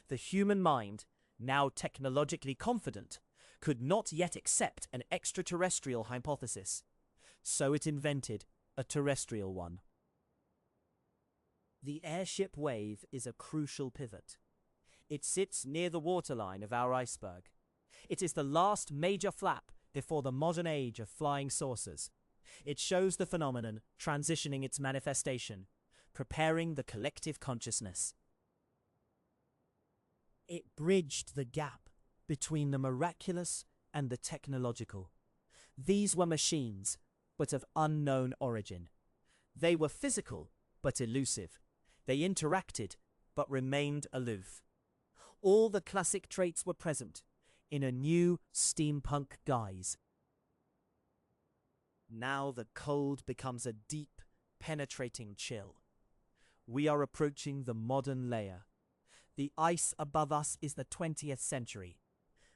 The human mind, now technologically confident, could not yet accept an extraterrestrial hypothesis. So it invented a terrestrial one. The airship wave is a crucial pivot. It sits near the waterline of our iceberg. It is the last major flap before the modern age of flying saucers. It shows the phenomenon transitioning its manifestation, preparing the collective consciousness. It bridged the gap between the miraculous and the technological. These were machines, but of unknown origin. They were physical, but elusive. They interacted, but remained aloof. All the classic traits were present, in a new steampunk guise. Now the cold becomes a deep, penetrating chill. We are approaching the modern layer. The ice above us is the 20th century.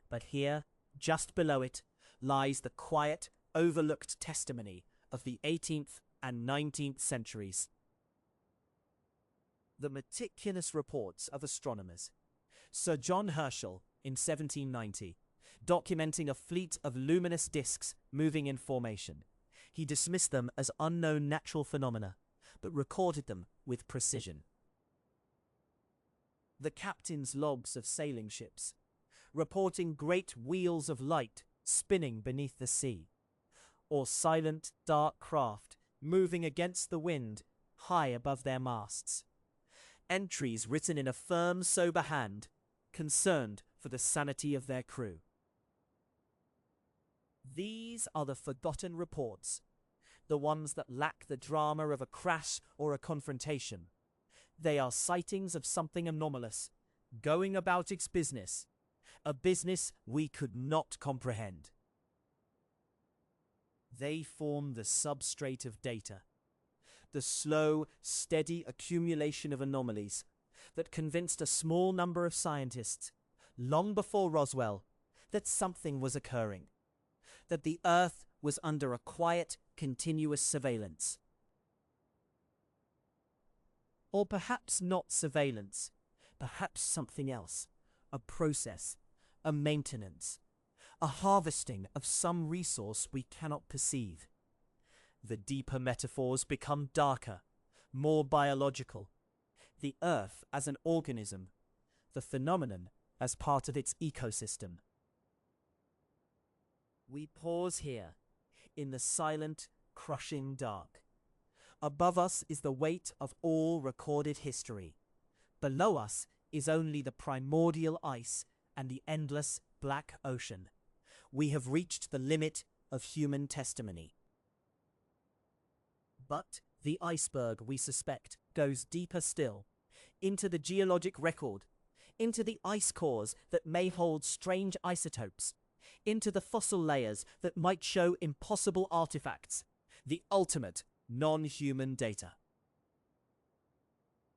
But here, just below it, lies the quiet, overlooked testimony of the 18th and 19th centuries. The meticulous reports of astronomers. Sir John Herschel, in 1790, documenting a fleet of luminous disks moving in formation. He dismissed them as unknown natural phenomena, but recorded them with precision. The captain's logs of sailing ships, reporting great wheels of light spinning beneath the sea, or silent, dark craft moving against the wind high above their masts. Entries written in a firm, sober hand, concerned for the sanity of their crew. These are the forgotten reports, the ones that lack the drama of a crash or a confrontation. They are sightings of something anomalous, going about its business, a business we could not comprehend. They form the substrate of data, the slow, steady accumulation of anomalies that convinced a small number of scientists, long before Roswell, that something was occurring, that the Earth was under a quiet, continuous surveillance. Or perhaps not surveillance, perhaps something else, a process, a maintenance, a harvesting of some resource we cannot perceive. The deeper metaphors become darker, more biological. The Earth as an organism, the phenomenon as part of its ecosystem. We pause here, in the silent, crushing dark. Above us is the weight of all recorded history. Below us is only the primordial ice and the endless black ocean. We have reached the limit of human testimony. But the iceberg, we suspect, goes deeper still, into the geologic record, into the ice cores that may hold strange isotopes, into the fossil layers that might show impossible artifacts, the ultimate non-human data.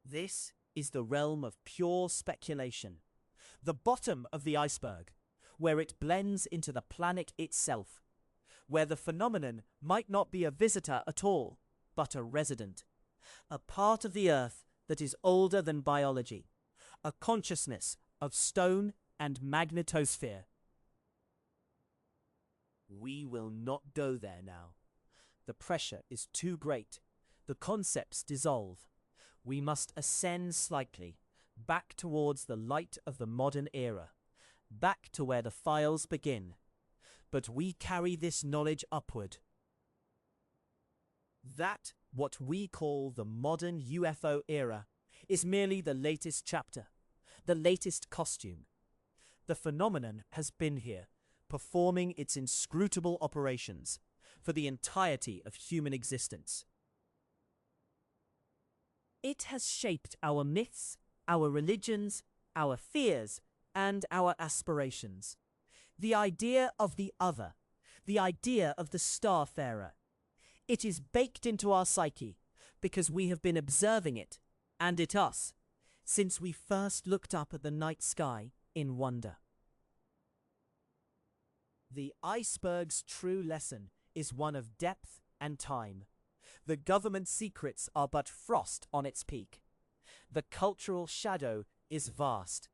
This is the realm of pure speculation, the bottom of the iceberg, where it blends into the planet itself, where the phenomenon might not be a visitor at all, but a resident, a part of the Earth that is older than biology, a consciousness of stone and magnetosphere. We will not go there now. The pressure is too great. The concepts dissolve. We must ascend slightly, back towards the light of the modern era, back to where the files begin. But we carry this knowledge upward. That, what we call the modern UFO era, is merely the latest chapter, the latest costume. The phenomenon has been here, performing its inscrutable operations for the entirety of human existence. It has shaped our myths, our religions, our fears, and our aspirations. The idea of the other, the idea of the starfarer. It is baked into our psyche because we have been observing it, and it us, since we first looked up at the night sky in wonder. The iceberg's true lesson is one of depth and time. The government secrets are but frost on its peak. The cultural shadow is vast,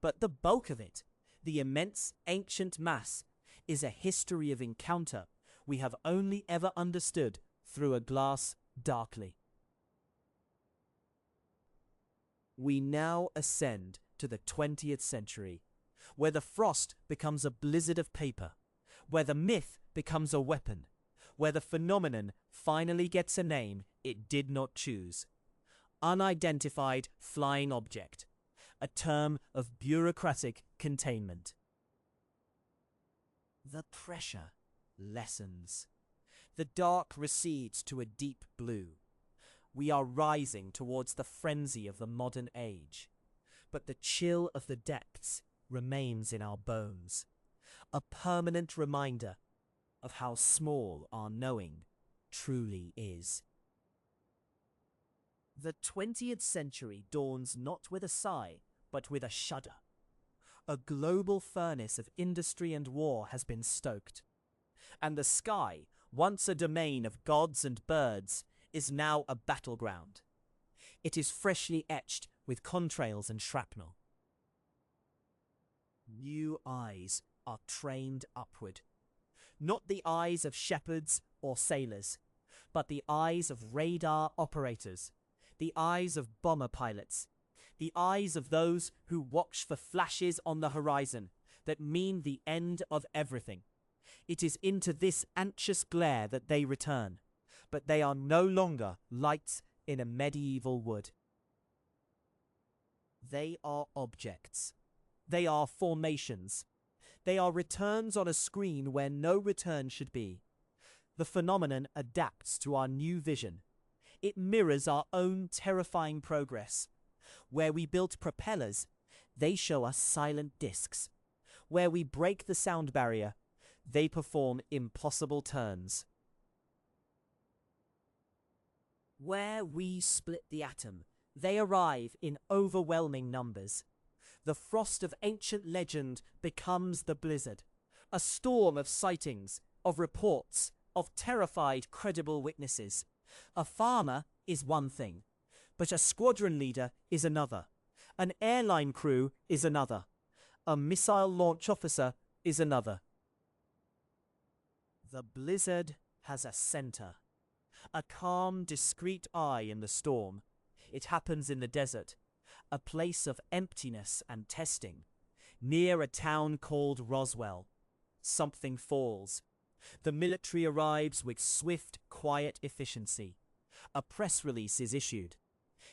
but the bulk of it, the immense ancient mass, is a history of encounter we have only ever understood through a glass darkly. We now ascend to the 20th century, where the frost becomes a blizzard of paper, where the myth becomes a weapon, where the phenomenon finally gets a name it did not choose. Unidentified flying object, a term of bureaucratic containment. The pressure lessens. The dark recedes to a deep blue. We are rising towards the frenzy of the modern age, but the chill of the depths remains in our bones, a permanent reminder of how small our knowing truly is. The 20th century dawns not with a sigh, but with a shudder. A global furnace of industry and war has been stoked, and the sky, once a domain of gods and birds, is now a battleground. It is freshly etched with contrails and shrapnel. New eyes are trained upward. Not the eyes of shepherds or sailors, but the eyes of radar operators, the eyes of bomber pilots, the eyes of those who watch for flashes on the horizon that mean the end of everything. It is into this anxious glare that they return, but they are no longer lights in a medieval wood. They are objects. They are formations. They are returns on a screen where no return should be. The phenomenon adapts to our new vision. It mirrors our own terrifying progress. Where we built propellers, they show us silent discs. Where we break the sound barrier, they perform impossible turns. Where we split the atom, they arrive in overwhelming numbers. The frost of ancient legend becomes the blizzard, a storm of sightings, of reports, of terrified credible witnesses. A farmer is one thing, but a squadron leader is another. An airline crew is another. A missile launch officer is another. The blizzard has a center, a calm, discreet eye in the storm. It happens in the desert, a place of emptiness and testing. Near a town called Roswell, something falls. The military arrives with swift, quiet efficiency. A press release is issued.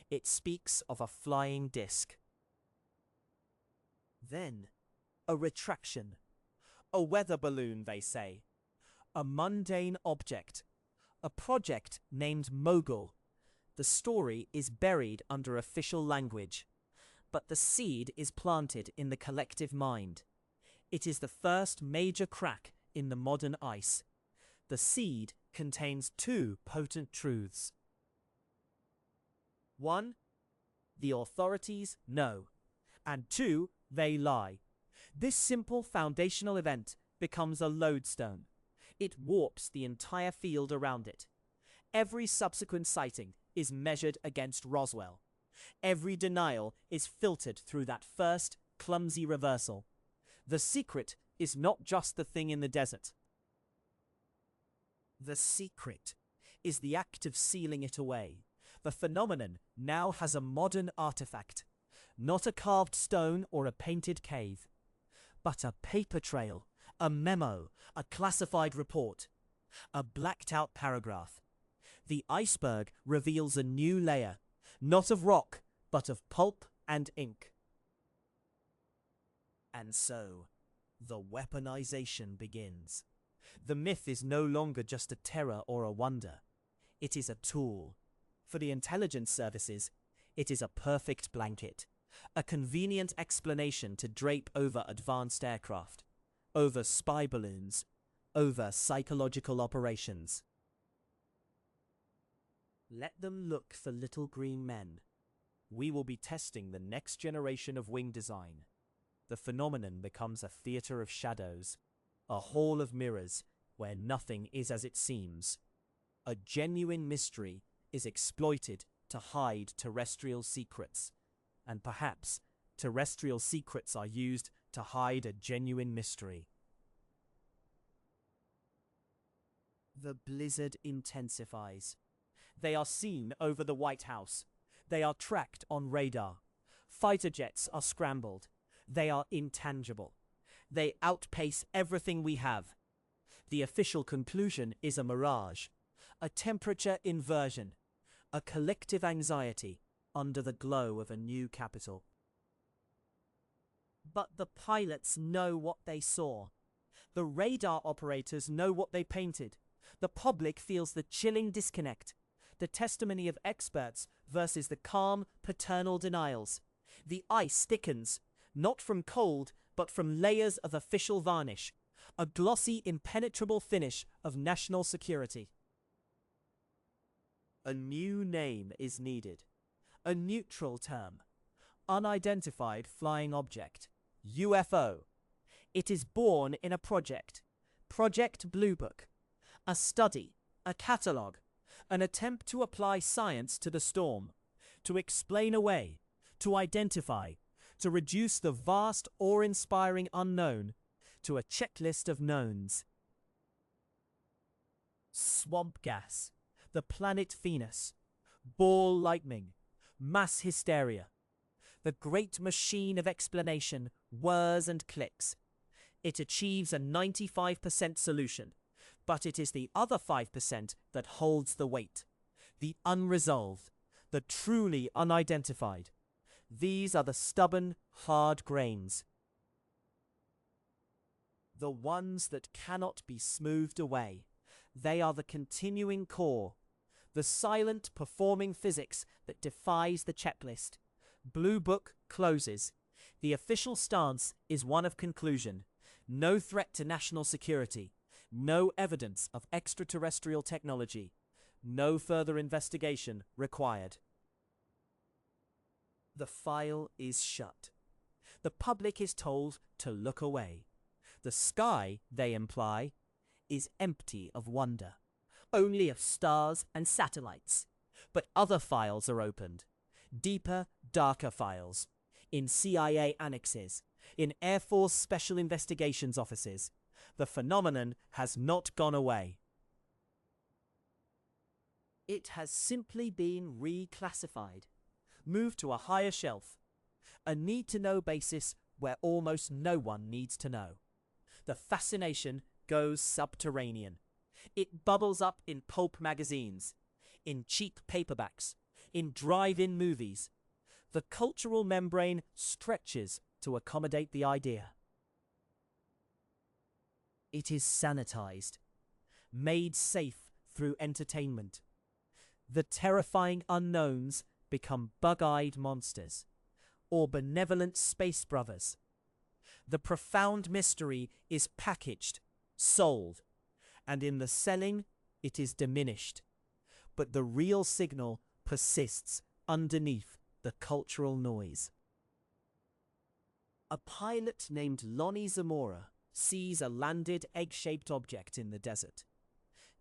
It speaks of a flying disc. Then, a retraction. A weather balloon, they say. A mundane object. A project named Mogul. The story is buried under official language, but the seed is planted in the collective mind. It is the first major crack in the modern ice. The seed contains two potent truths. 1. The authorities know. And 2. They lie. This simple foundational event becomes a lodestone. It warps the entire field around it. Every subsequent sighting is measured against Roswell. Every denial is filtered through that first clumsy reversal. The secret is not just the thing in the desert. The secret is the act of sealing it away. The phenomenon now has a modern artifact, not a carved stone or a painted cave, but a paper trail, a memo, a classified report, a blacked-out paragraph. The iceberg reveals a new layer, not of rock, but of pulp and ink. And so, the weaponization begins. The myth is no longer just a terror or a wonder. It is a tool. For the intelligence services, it is a perfect blanket, a convenient explanation to drape over advanced aircraft, over spy balloons, over psychological operations. Let them look for little green men. We will be testing the next generation of wing design. The phenomenon becomes a theater of shadows, a hall of mirrors where nothing is as it seems. A genuine mystery is exploited to hide terrestrial secrets, and perhaps terrestrial secrets are used to hide a genuine mystery. The blizzard intensifies. They are seen over the White House. They are tracked on radar. Fighter jets are scrambled. They are intangible. They outpace everything we have. The official conclusion is a mirage, a temperature inversion, a collective anxiety under the glow of a new capital. But the pilots know what they saw. The radar operators know what they painted. The public feels the chilling disconnect. The testimony of experts versus the calm, paternal denials. The ice thickens, not from cold, but from layers of official varnish, a glossy, impenetrable finish of national security. A new name is needed. A neutral term. Unidentified flying object. UFO. It is born in a project. Project Blue Book. A study, a catalogue, an attempt to apply science to the storm, to explain away, to identify, to reduce the vast, awe-inspiring unknown to a checklist of knowns. Swamp gas, the planet Venus, ball lightning, mass hysteria. The great machine of explanation whirs and clicks. It achieves a 95% solution, but it is the other 5% that holds the weight. The unresolved, the truly unidentified. These are the stubborn, hard grains. The ones that cannot be smoothed away. They are the continuing core, the silent performing physics that defies the checklist. Blue Book closes. The official stance is one of conclusion. No threat to national security. No evidence of extraterrestrial technology. No further investigation required. The file is shut. The public is told to look away. The sky, they imply, is empty of wonder, only of stars and satellites. But other files are opened. Deeper, darker files. In CIA annexes. In Air Force Special Investigations offices. The phenomenon has not gone away. It has simply been reclassified, moved to a higher shelf, a need-to-know basis where almost no one needs to know. The fascination goes subterranean. It bubbles up in pulp magazines, in cheap paperbacks, in drive-in movies. The cultural membrane stretches to accommodate the idea. It is sanitized, made safe through entertainment. The terrifying unknowns become bug-eyed monsters, or benevolent space brothers. The profound mystery is packaged, sold, and in the selling it is diminished. But the real signal persists underneath the cultural noise. A pilot named Lonnie Zamora sees a landed egg-shaped object in the desert.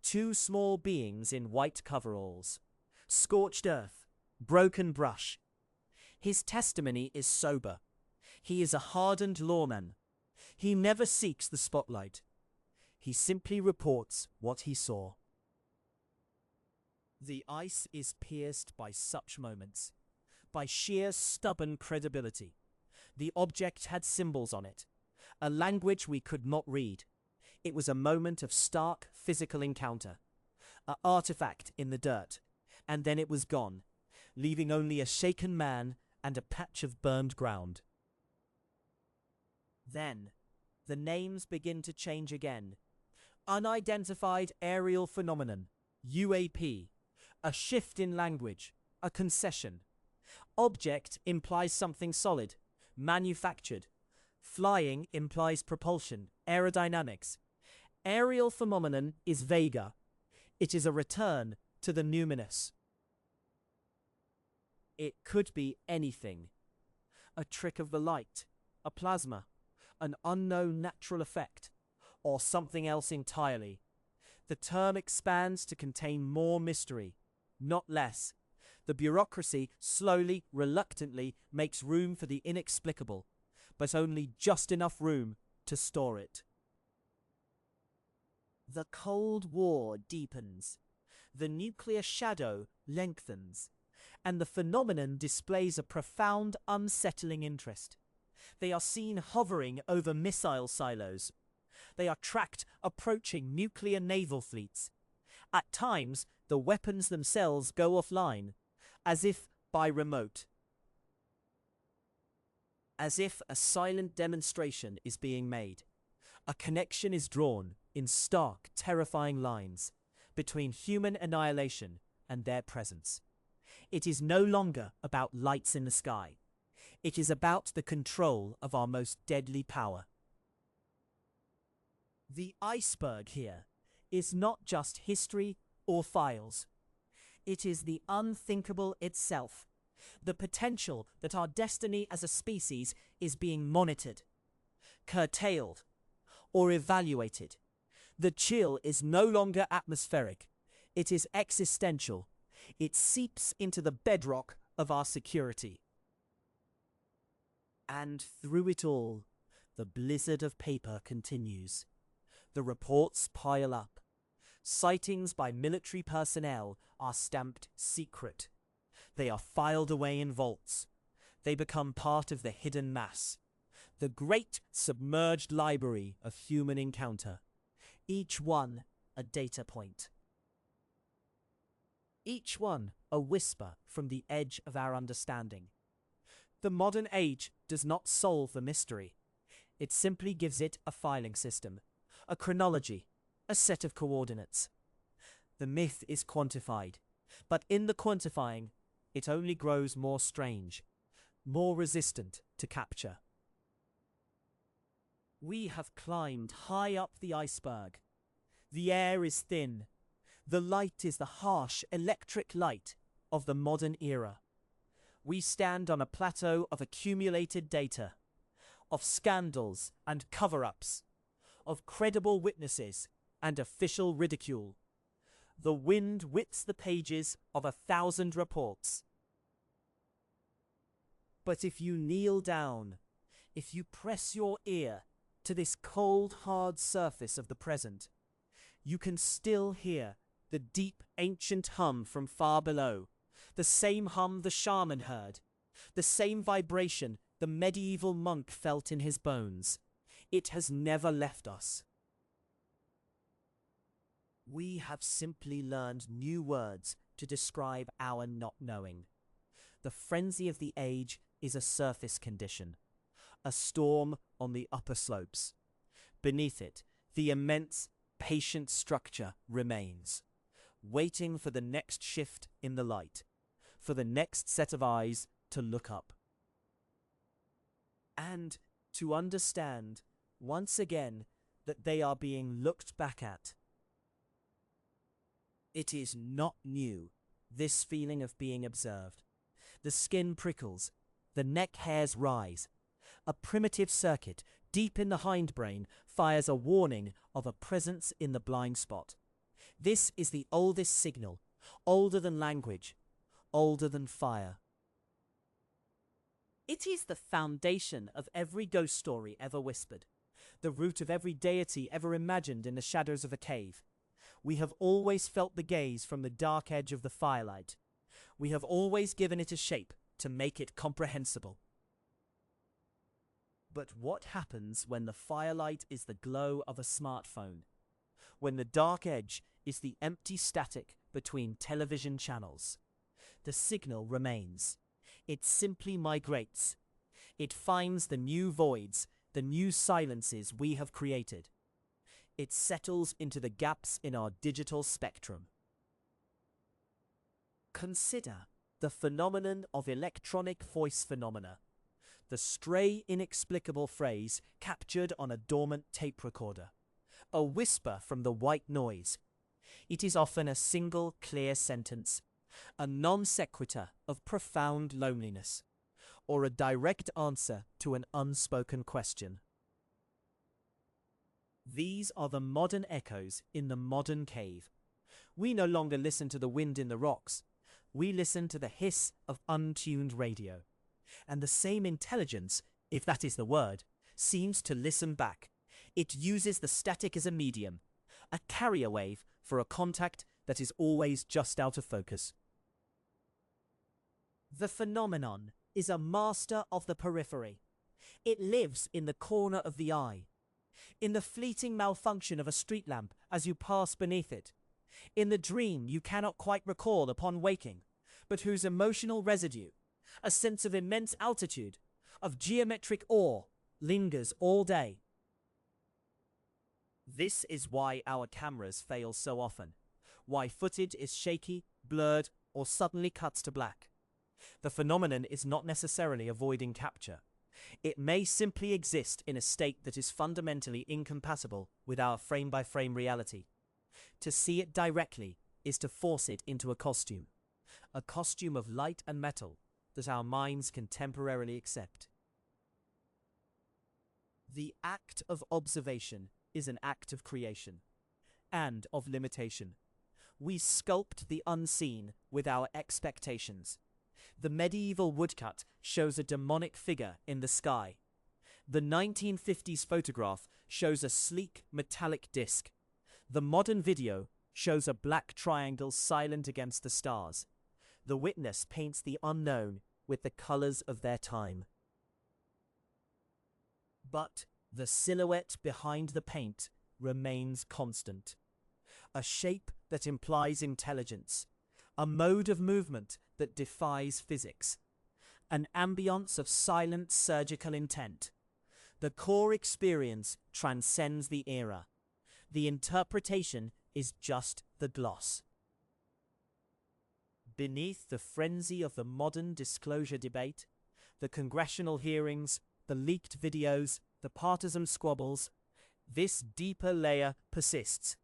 Two small beings in white coveralls. Scorched earth, broken brush. His testimony is sober. He is a hardened lawman. He never seeks the spotlight. He simply reports what he saw. The ice is pierced by such moments, by sheer stubborn credibility. The object had symbols on it, a language we could not read. It was a moment of stark physical encounter, an artifact in the dirt, and then it was gone, leaving only a shaken man and a patch of burned ground. Then, the names begin to change again. Unidentified aerial phenomenon, UAP, a shift in language, a concession. Object implies something solid, manufactured. Flying implies propulsion, aerodynamics. Aerial phenomenon is vaguer. It is a return to the numinous. It could be anything. A trick of the light, a plasma, an unknown natural effect, or something else entirely. The term expands to contain more mystery, not less. The bureaucracy slowly, reluctantly makes room for the inexplicable, but only just enough room to store it. The Cold War deepens. The nuclear shadow lengthens, and the phenomenon displays a profound, unsettling interest. They are seen hovering over missile silos. They are tracked approaching nuclear naval fleets. At times, the weapons themselves go offline, as if by remote. As if a silent demonstration is being made. A connection is drawn in stark, terrifying lines between human annihilation and their presence. It is no longer about lights in the sky. It is about the control of our most deadly power. The iceberg here is not just history or files. It is the unthinkable itself, the potential that our destiny as a species is being monitored, curtailed, or evaluated. The chill is no longer atmospheric. It is existential. It seeps into the bedrock of our security. And through it all, the blizzard of paper continues. The reports pile up. Sightings by military personnel are stamped secret. They are filed away in vaults. They become part of the hidden mass, the great submerged library of human encounter, each one a data point. Each one a whisper from the edge of our understanding. The modern age does not solve the mystery. It simply gives it a filing system, a chronology, a set of coordinates. The myth is quantified, but in the quantifying, it only grows more strange, more resistant to capture. We have climbed high up the iceberg. The air is thin. The light is the harsh electric light of the modern era. We stand on a plateau of accumulated data, of scandals and cover-ups, of credible witnesses and official ridicule. The wind whips the pages of 1,000 reports. But if you kneel down, if you press your ear to this cold, hard surface of the present, you can still hear the deep, ancient hum from far below, the same hum the shaman heard, the same vibration the medieval monk felt in his bones. It has never left us. We have simply learned new words to describe our not knowing. The frenzy of the age is a surface condition, a storm on the upper slopes. Beneath it, the immense, patient structure remains, waiting for the next shift in the light, for the next set of eyes to look up. And to understand, once again, that they are being looked back at. It is not new, this feeling of being observed. The skin prickles, the neck hairs rise. A primitive circuit deep in the hindbrain fires a warning of a presence in the blind spot. This is the oldest signal, older than language, older than fire. It is the foundation of every ghost story ever whispered, the root of every deity ever imagined in the shadows of a cave. We have always felt the gaze from the dark edge of the firelight. We have always given it a shape to make it comprehensible. But what happens when the firelight is the glow of a smartphone? When the dark edge is the empty static between television channels? The signal remains. It simply migrates. It finds the new voids, the new silences we have created. It settles into the gaps in our digital spectrum. Consider the phenomenon of electronic voice phenomena, the stray, inexplicable phrase captured on a dormant tape recorder, a whisper from the white noise. It is often a single, clear sentence, a non sequitur of profound loneliness, or a direct answer to an unspoken question. These are the modern echoes in the modern cave. We no longer listen to the wind in the rocks. We listen to the hiss of untuned radio. And the same intelligence, if that is the word, seems to listen back. It uses the static as a medium, a carrier wave for a contact that is always just out of focus. The phenomenon is a master of the periphery. It lives in the corner of the eye. in the fleeting malfunction of a street lamp as you pass beneath it, in the dream you cannot quite recall upon waking, but whose emotional residue, a sense of immense altitude, of geometric awe, lingers all day. This is why our cameras fail so often, why footage is shaky, blurred, or suddenly cuts to black. The phenomenon is not necessarily avoiding capture. It may simply exist in a state that is fundamentally incompatible with our frame-by-frame reality. To see it directly is to force it into a costume of light and metal that our minds can temporarily accept. The act of observation is an act of creation and of limitation. We sculpt the unseen with our expectations. The medieval woodcut shows a demonic figure in the sky. The 1950s photograph shows a sleek metallic disc. The modern video shows a black triangle silent against the stars. The witness paints the unknown with the colors of their time. But the silhouette behind the paint remains constant. A shape that implies intelligence, a mode of movement that defies physics, an ambience of silent surgical intent. The core experience transcends the era. The interpretation is just the gloss. Beneath the frenzy of the modern disclosure debate, the congressional hearings, the leaked videos, the partisan squabbles, this deeper layer persists.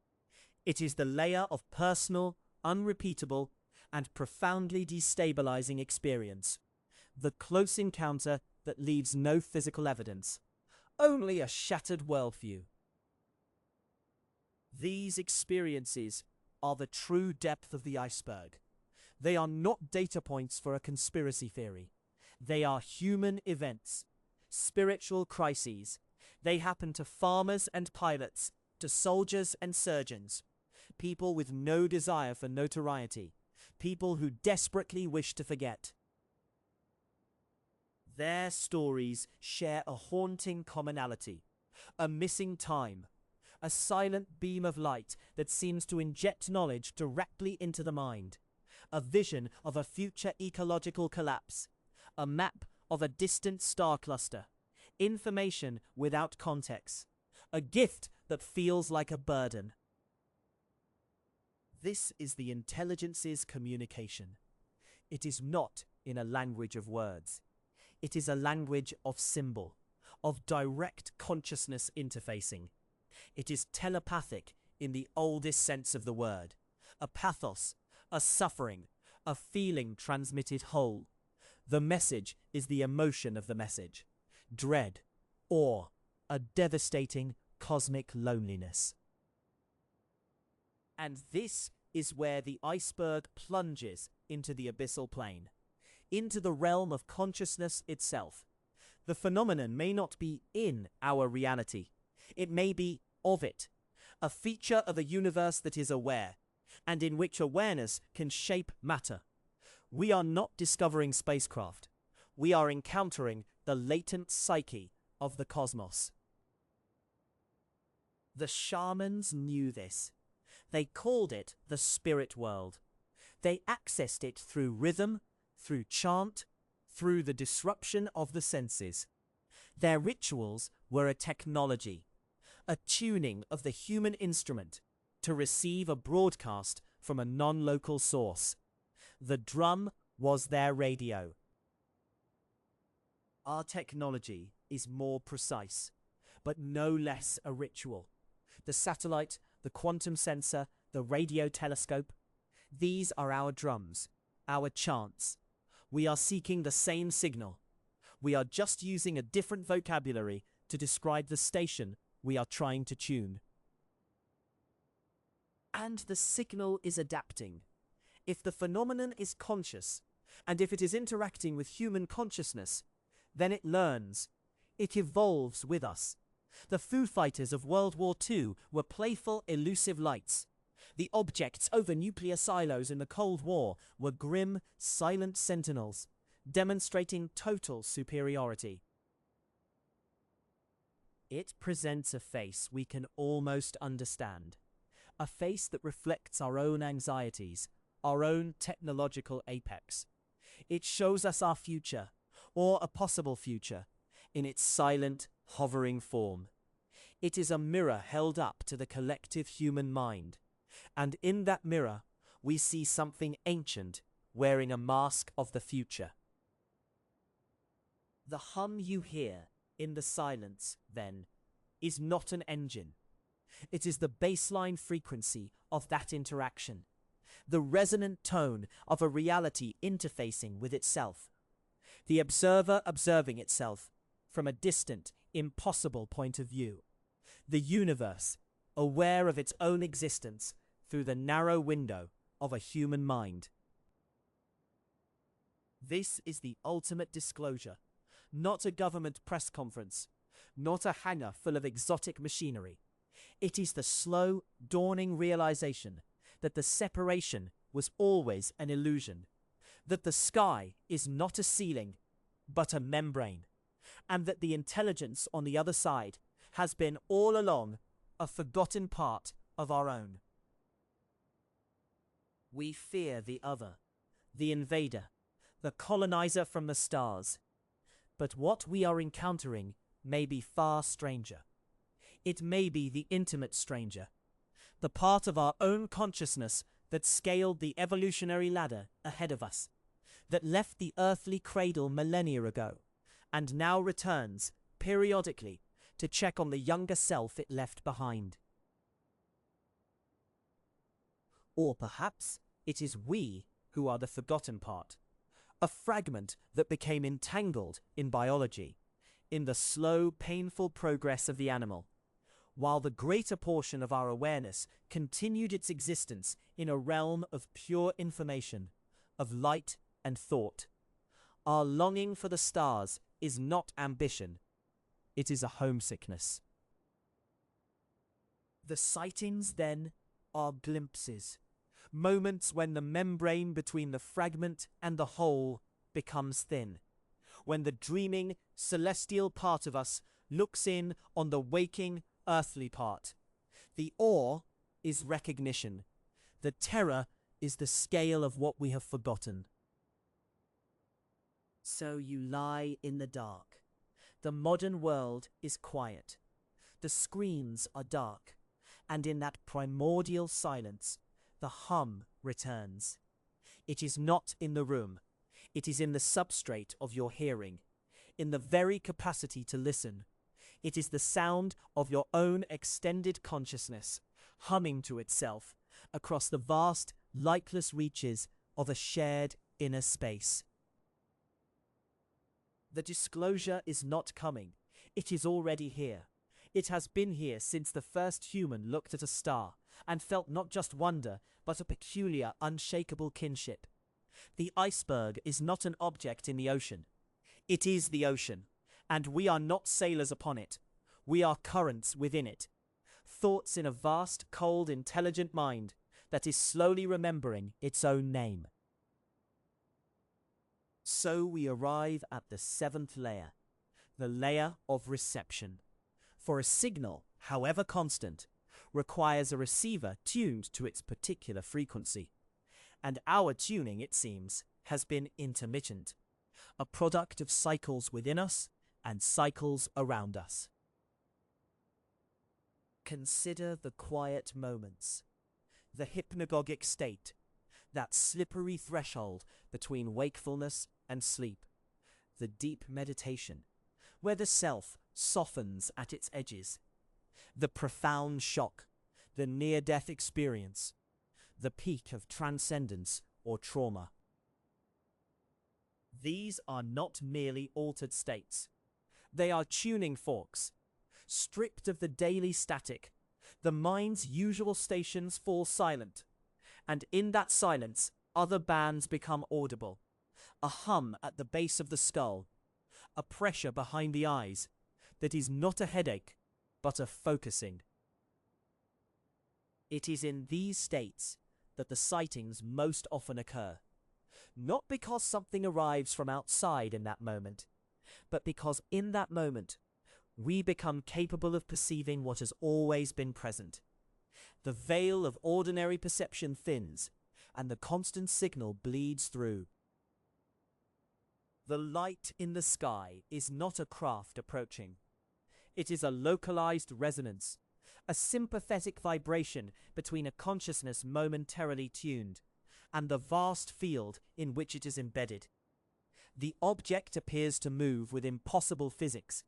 It is the layer of personal, unrepeatable, and profoundly destabilizing experience. The close encounter that leaves no physical evidence, only a shattered worldview. These experiences are the true depth of the iceberg. They are not data points for a conspiracy theory. They are human events, spiritual crises. They happen to farmers and pilots, to soldiers and surgeons, people with no desire for notoriety, people who desperately wish to forget. Their stories share a haunting commonality, a missing time, a silent beam of light that seems to inject knowledge directly into the mind, a vision of a future ecological collapse, a map of a distant star cluster, information without context, a gift that feels like a burden. This is the intelligence's communication. It is not in a language of words. It is a language of symbol, of direct consciousness interfacing. It is telepathic in the oldest sense of the word, a pathos, a suffering, a feeling transmitted whole. The message is the emotion of the message, dread, awe, a devastating cosmic loneliness. And this is where the iceberg plunges into the abyssal plane, into the realm of consciousness itself. The phenomenon may not be in our reality. It may be of it, a feature of a universe that is aware, and in which awareness can shape matter. We are not discovering spacecraft. We are encountering the latent psyche of the cosmos. The shamans knew this. They called it the spirit world. They accessed it through rhythm, through chant, through the disruption of the senses. Their rituals were a technology, a tuning of the human instrument to receive a broadcast from a non-local source. The drum was their radio. Our technology is more precise, but no less a ritual. The satellite, the quantum sensor, the radio telescope, these are our drums, our chants. We are seeking the same signal. We are just using a different vocabulary to describe the station we are trying to tune. And the signal is adapting. If the phenomenon is conscious, and if it is interacting with human consciousness, then it learns. It evolves with us. The Foo Fighters of World War II were playful, elusive lights. The objects over nuclear silos in the Cold War were grim, silent sentinels, demonstrating total superiority. It presents a face we can almost understand, a face that reflects our own anxieties, our own technological apex. It shows us our future, or a possible future, in its silent, hovering form. It is a mirror held up to the collective human mind, and in that mirror we see something ancient wearing a mask of the future. The hum you hear in the silence, then, is not an engine. It is the baseline frequency of that interaction, the resonant tone of a reality interfacing with itself, the observer observing itself from a distant, impossible point of view, the universe aware of its own existence through the narrow window of a human mind. This is the ultimate disclosure, not a government press conference, not a hangar full of exotic machinery. It is the slow, dawning realization that the separation was always an illusion, that the sky is not a ceiling, but a membrane, and that the intelligence on the other side has been all along a forgotten part of our own. We fear the other, the invader, the colonizer from the stars. But what we are encountering may be far stranger. It may be the intimate stranger, the part of our own consciousness that scaled the evolutionary ladder ahead of us, that left the earthly cradle millennia ago, and now returns, periodically, to check on the younger self it left behind. Or perhaps it is we who are the forgotten part, a fragment that became entangled in biology, in the slow, painful progress of the animal, while the greater portion of our awareness continued its existence in a realm of pure information, of light and thought. Our longing for the stars is not ambition, it is a homesickness. The sightings, then, are glimpses, moments when the membrane between the fragment and the whole becomes thin, when the dreaming, celestial part of us looks in on the waking, earthly part. The awe is recognition. The terror is the scale of what we have forgotten. So you lie in the dark. The modern world is quiet. The screens are dark. And in that primordial silence, the hum returns. It is not in the room. It is in the substrate of your hearing, in the very capacity to listen. It is the sound of your own extended consciousness, humming to itself across the vast, lightless reaches of a shared inner space. The disclosure is not coming. It is already here. It has been here since the first human looked at a star and felt not just wonder, but a peculiar, unshakable kinship. The iceberg is not an object in the ocean. It is the ocean, and we are not sailors upon it. We are currents within it. Thoughts in a vast, cold, intelligent mind that is slowly remembering its own name. So we arrive at the seventh layer, the layer of reception. For a signal, however constant, requires a receiver tuned to its particular frequency. And our tuning, it seems, has been intermittent, a product of cycles within us and cycles around us. Consider the quiet moments, the hypnagogic state, that slippery threshold between wakefulness and sleep, the deep meditation, where the self softens at its edges, the profound shock, the near-death experience, the peak of transcendence or trauma. These are not merely altered states. They are tuning forks. Stripped of the daily static, the mind's usual stations fall silent, and in that silence, other bands become audible. A hum at the base of the skull, a pressure behind the eyes that is not a headache, but a focusing. It is in these states that the sightings most often occur, not because something arrives from outside in that moment, but because in that moment we become capable of perceiving what has always been present. The veil of ordinary perception thins, and the constant signal bleeds through. The light in the sky is not a craft approaching. It is a localized resonance, a sympathetic vibration between a consciousness momentarily tuned and the vast field in which it is embedded. The object appears to move with impossible physics,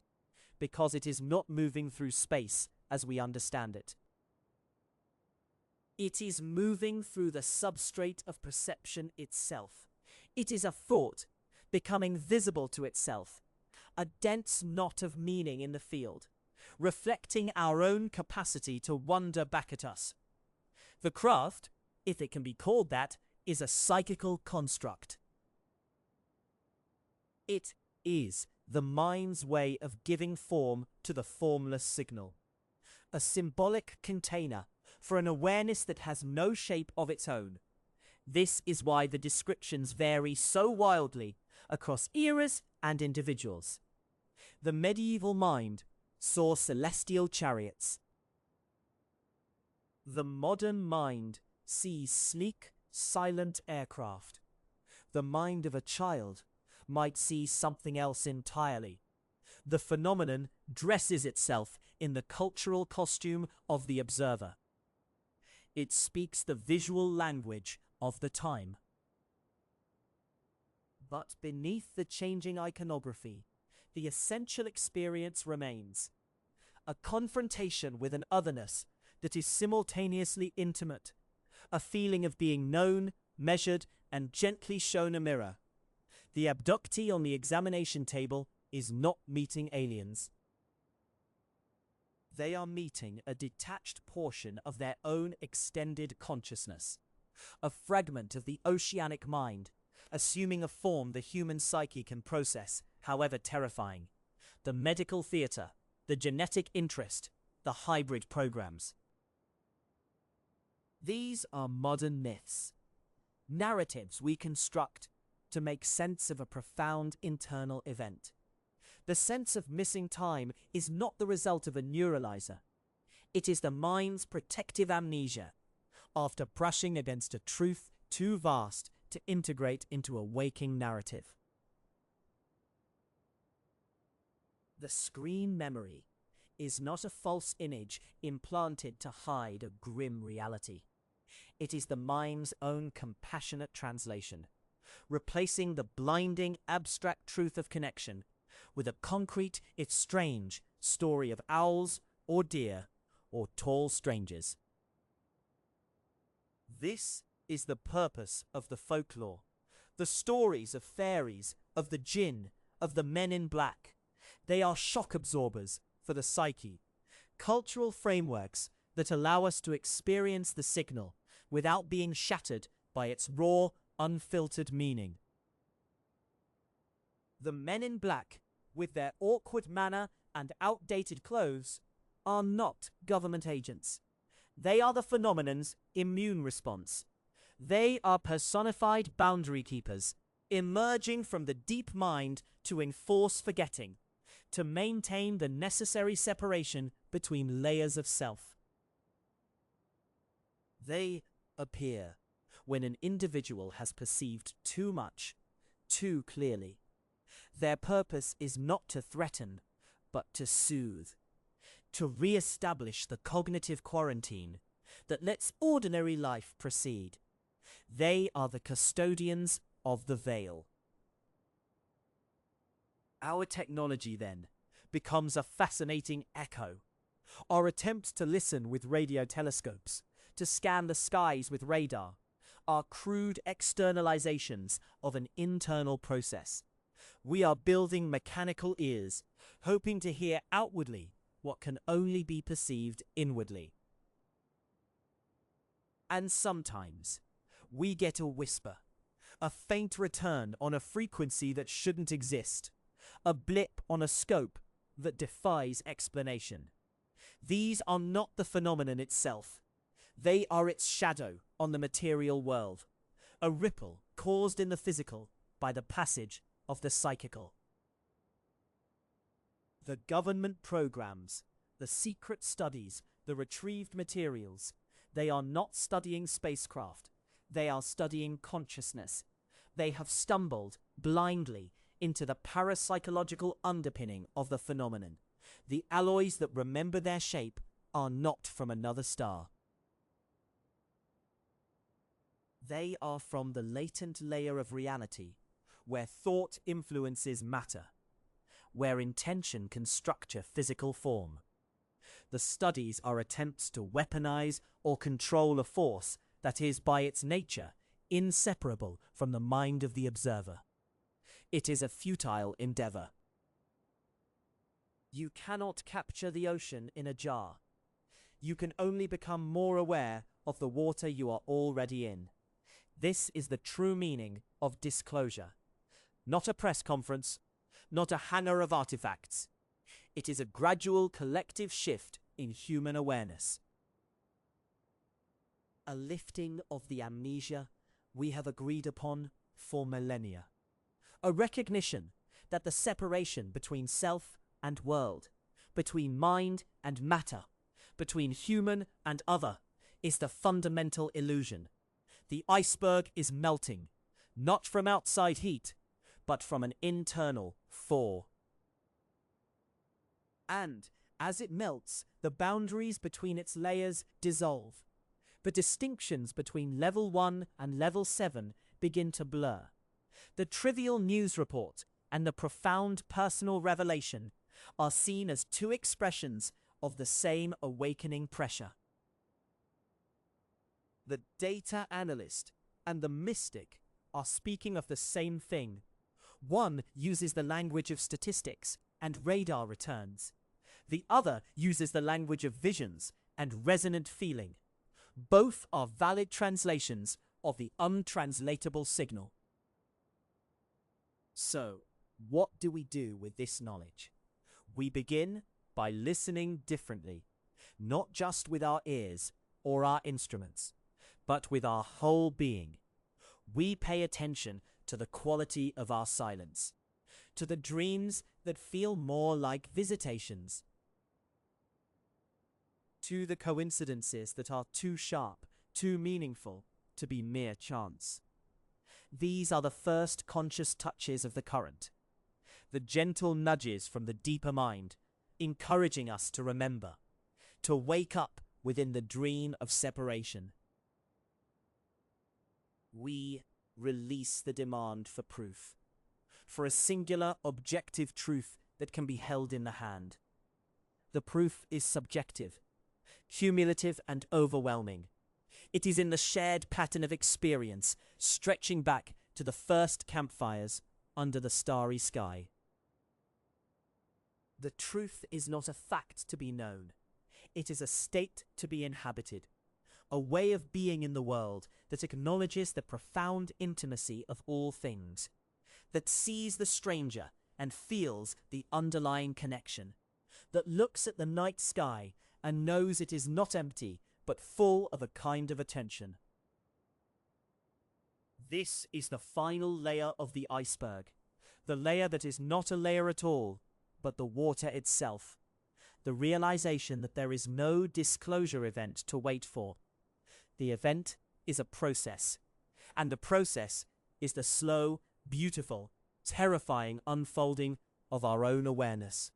because it is not moving through space as we understand it. It is moving through the substrate of perception itself. It is a thought, becoming visible to itself, a dense knot of meaning in the field, reflecting our own capacity to wonder back at us. The craft, if it can be called that, is a psychical construct. It is the mind's way of giving form to the formless signal, a symbolic container for an awareness that has no shape of its own. This is why the descriptions vary so wildly across eras and individuals. The medieval mind saw celestial chariots. The modern mind sees sleek, silent aircraft. The mind of a child might see something else entirely. The phenomenon dresses itself in the cultural costume of the observer. It speaks the visual language of the time. But beneath the changing iconography, the essential experience remains. A confrontation with an otherness that is simultaneously intimate, a feeling of being known, measured, and gently shown a mirror. The abductee on the examination table is not meeting aliens. They are meeting a detached portion of their own extended consciousness, a fragment of the oceanic mind, assuming a form the human psyche can process, however terrifying. The medical theatre, the genetic interest, the hybrid programs. These are modern myths, narratives we construct to make sense of a profound internal event. The sense of missing time is not the result of a neuralizer. It is the mind's protective amnesia, after brushing against a truth too vast to integrate into a waking narrative. The screen memory is not a false image implanted to hide a grim reality. It is the mind's own compassionate translation, replacing the blinding abstract truth of connection with a concrete, if strange, story of owls or deer or tall strangers. This is the purpose of the folklore, the stories of fairies, of the jinn, of the men in black. They are shock absorbers for the psyche, cultural frameworks that allow us to experience the signal without being shattered by its raw, unfiltered meaning. The men in black, with their awkward manner and outdated clothes, are not government agents. They are the phenomenon's immune response. They are personified boundary keepers, emerging from the deep mind to enforce forgetting, to maintain the necessary separation between layers of self. They appear when an individual has perceived too much, too clearly. Their purpose is not to threaten, but to soothe, to re-establish the cognitive quarantine that lets ordinary life proceed. They are the custodians of the veil. Our technology, then, becomes a fascinating echo. Our attempts to listen with radio telescopes, to scan the skies with radar, are crude externalizations of an internal process. We are building mechanical ears, hoping to hear outwardly what can only be perceived inwardly. And sometimes we get a whisper, a faint return on a frequency that shouldn't exist, a blip on a scope that defies explanation. These are not the phenomenon itself. They are its shadow on the material world, a ripple caused in the physical by the passage of the psychical. The government programs, the secret studies, the retrieved materials, they are not studying spacecraft. They are studying consciousness. They have stumbled blindly into the parapsychological underpinning of the phenomenon. The alloys that remember their shape are not from another star. They are from the latent layer of reality, where thought influences matter, where intention can structure physical form. The studies are attempts to weaponize or control a force that is by its nature inseparable from the mind of the observer. It is a futile endeavor. You cannot capture the ocean in a jar. You can only become more aware of the water you are already in. This is the true meaning of disclosure. Not a press conference, not a hangar of artifacts. It is a gradual collective shift in human awareness. A lifting of the amnesia we have agreed upon for millennia. A recognition that the separation between self and world, between mind and matter, between human and other, is the fundamental illusion. The iceberg is melting, not from outside heat, but from an internal thaw. And as it melts, the boundaries between its layers dissolve. The distinctions between level 1 and level 7 begin to blur. The trivial news report and the profound personal revelation are seen as two expressions of the same awakening pressure. The data analyst and the mystic are speaking of the same thing. One uses the language of statistics and radar returns. The other uses the language of visions and resonant feeling. Both are valid translations of the untranslatable signal. So, what do we do with this knowledge? We begin by listening differently, not just with our ears or our instruments, but with our whole being. We pay attention to the quality of our silence, to the dreams that feel more like visitations, to the coincidences that are too sharp, too meaningful to be mere chance. These are the first conscious touches of the current, the gentle nudges from the deeper mind, encouraging us to remember, to wake up within the dream of separation. We release the demand for proof, for a singular objective truth that can be held in the hand. The proof is subjective, cumulative and overwhelming. It is in the shared pattern of experience, stretching back to the first campfires under the starry sky. The truth is not a fact to be known. It is a state to be inhabited, a way of being in the world that acknowledges the profound intimacy of all things, that sees the stranger and feels the underlying connection, that looks at the night sky and knows it is not empty, but full of a kind of attention. This is the final layer of the iceberg, the layer that is not a layer at all, but the water itself, the realization that there is no disclosure event to wait for. The event is a process, and the process is the slow, beautiful, terrifying unfolding of our own awareness.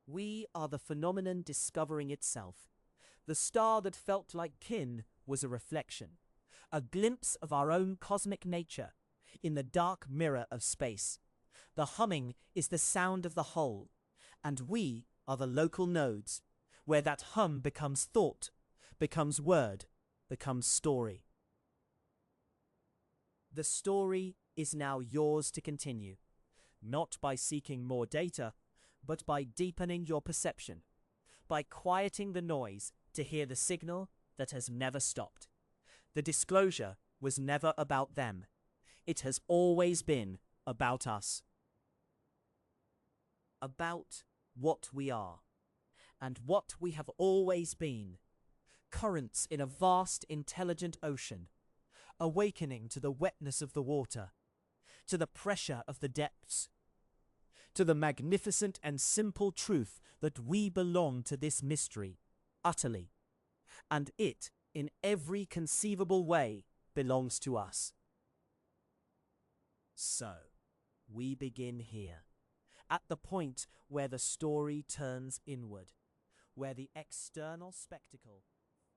We are the phenomenon discovering itself. The star that felt like kin was a reflection, a glimpse of our own cosmic nature in the dark mirror of space. The humming is the sound of the whole, and we are the local nodes, where that hum becomes thought, becomes word, becomes story. The story is now yours to continue, not by seeking more data, but by deepening your perception, by quieting the noise to hear the signal that has never stopped. The disclosure was never about them. It has always been about us. About what we are, and what we have always been. Currents in a vast, intelligent ocean, awakening to the wetness of the water, to the pressure of the depths, to the magnificent and simple truth that we belong to this mystery, utterly, and it, in every conceivable way, belongs to us. So, we begin here, at the point where the story turns inward, where the external spectacle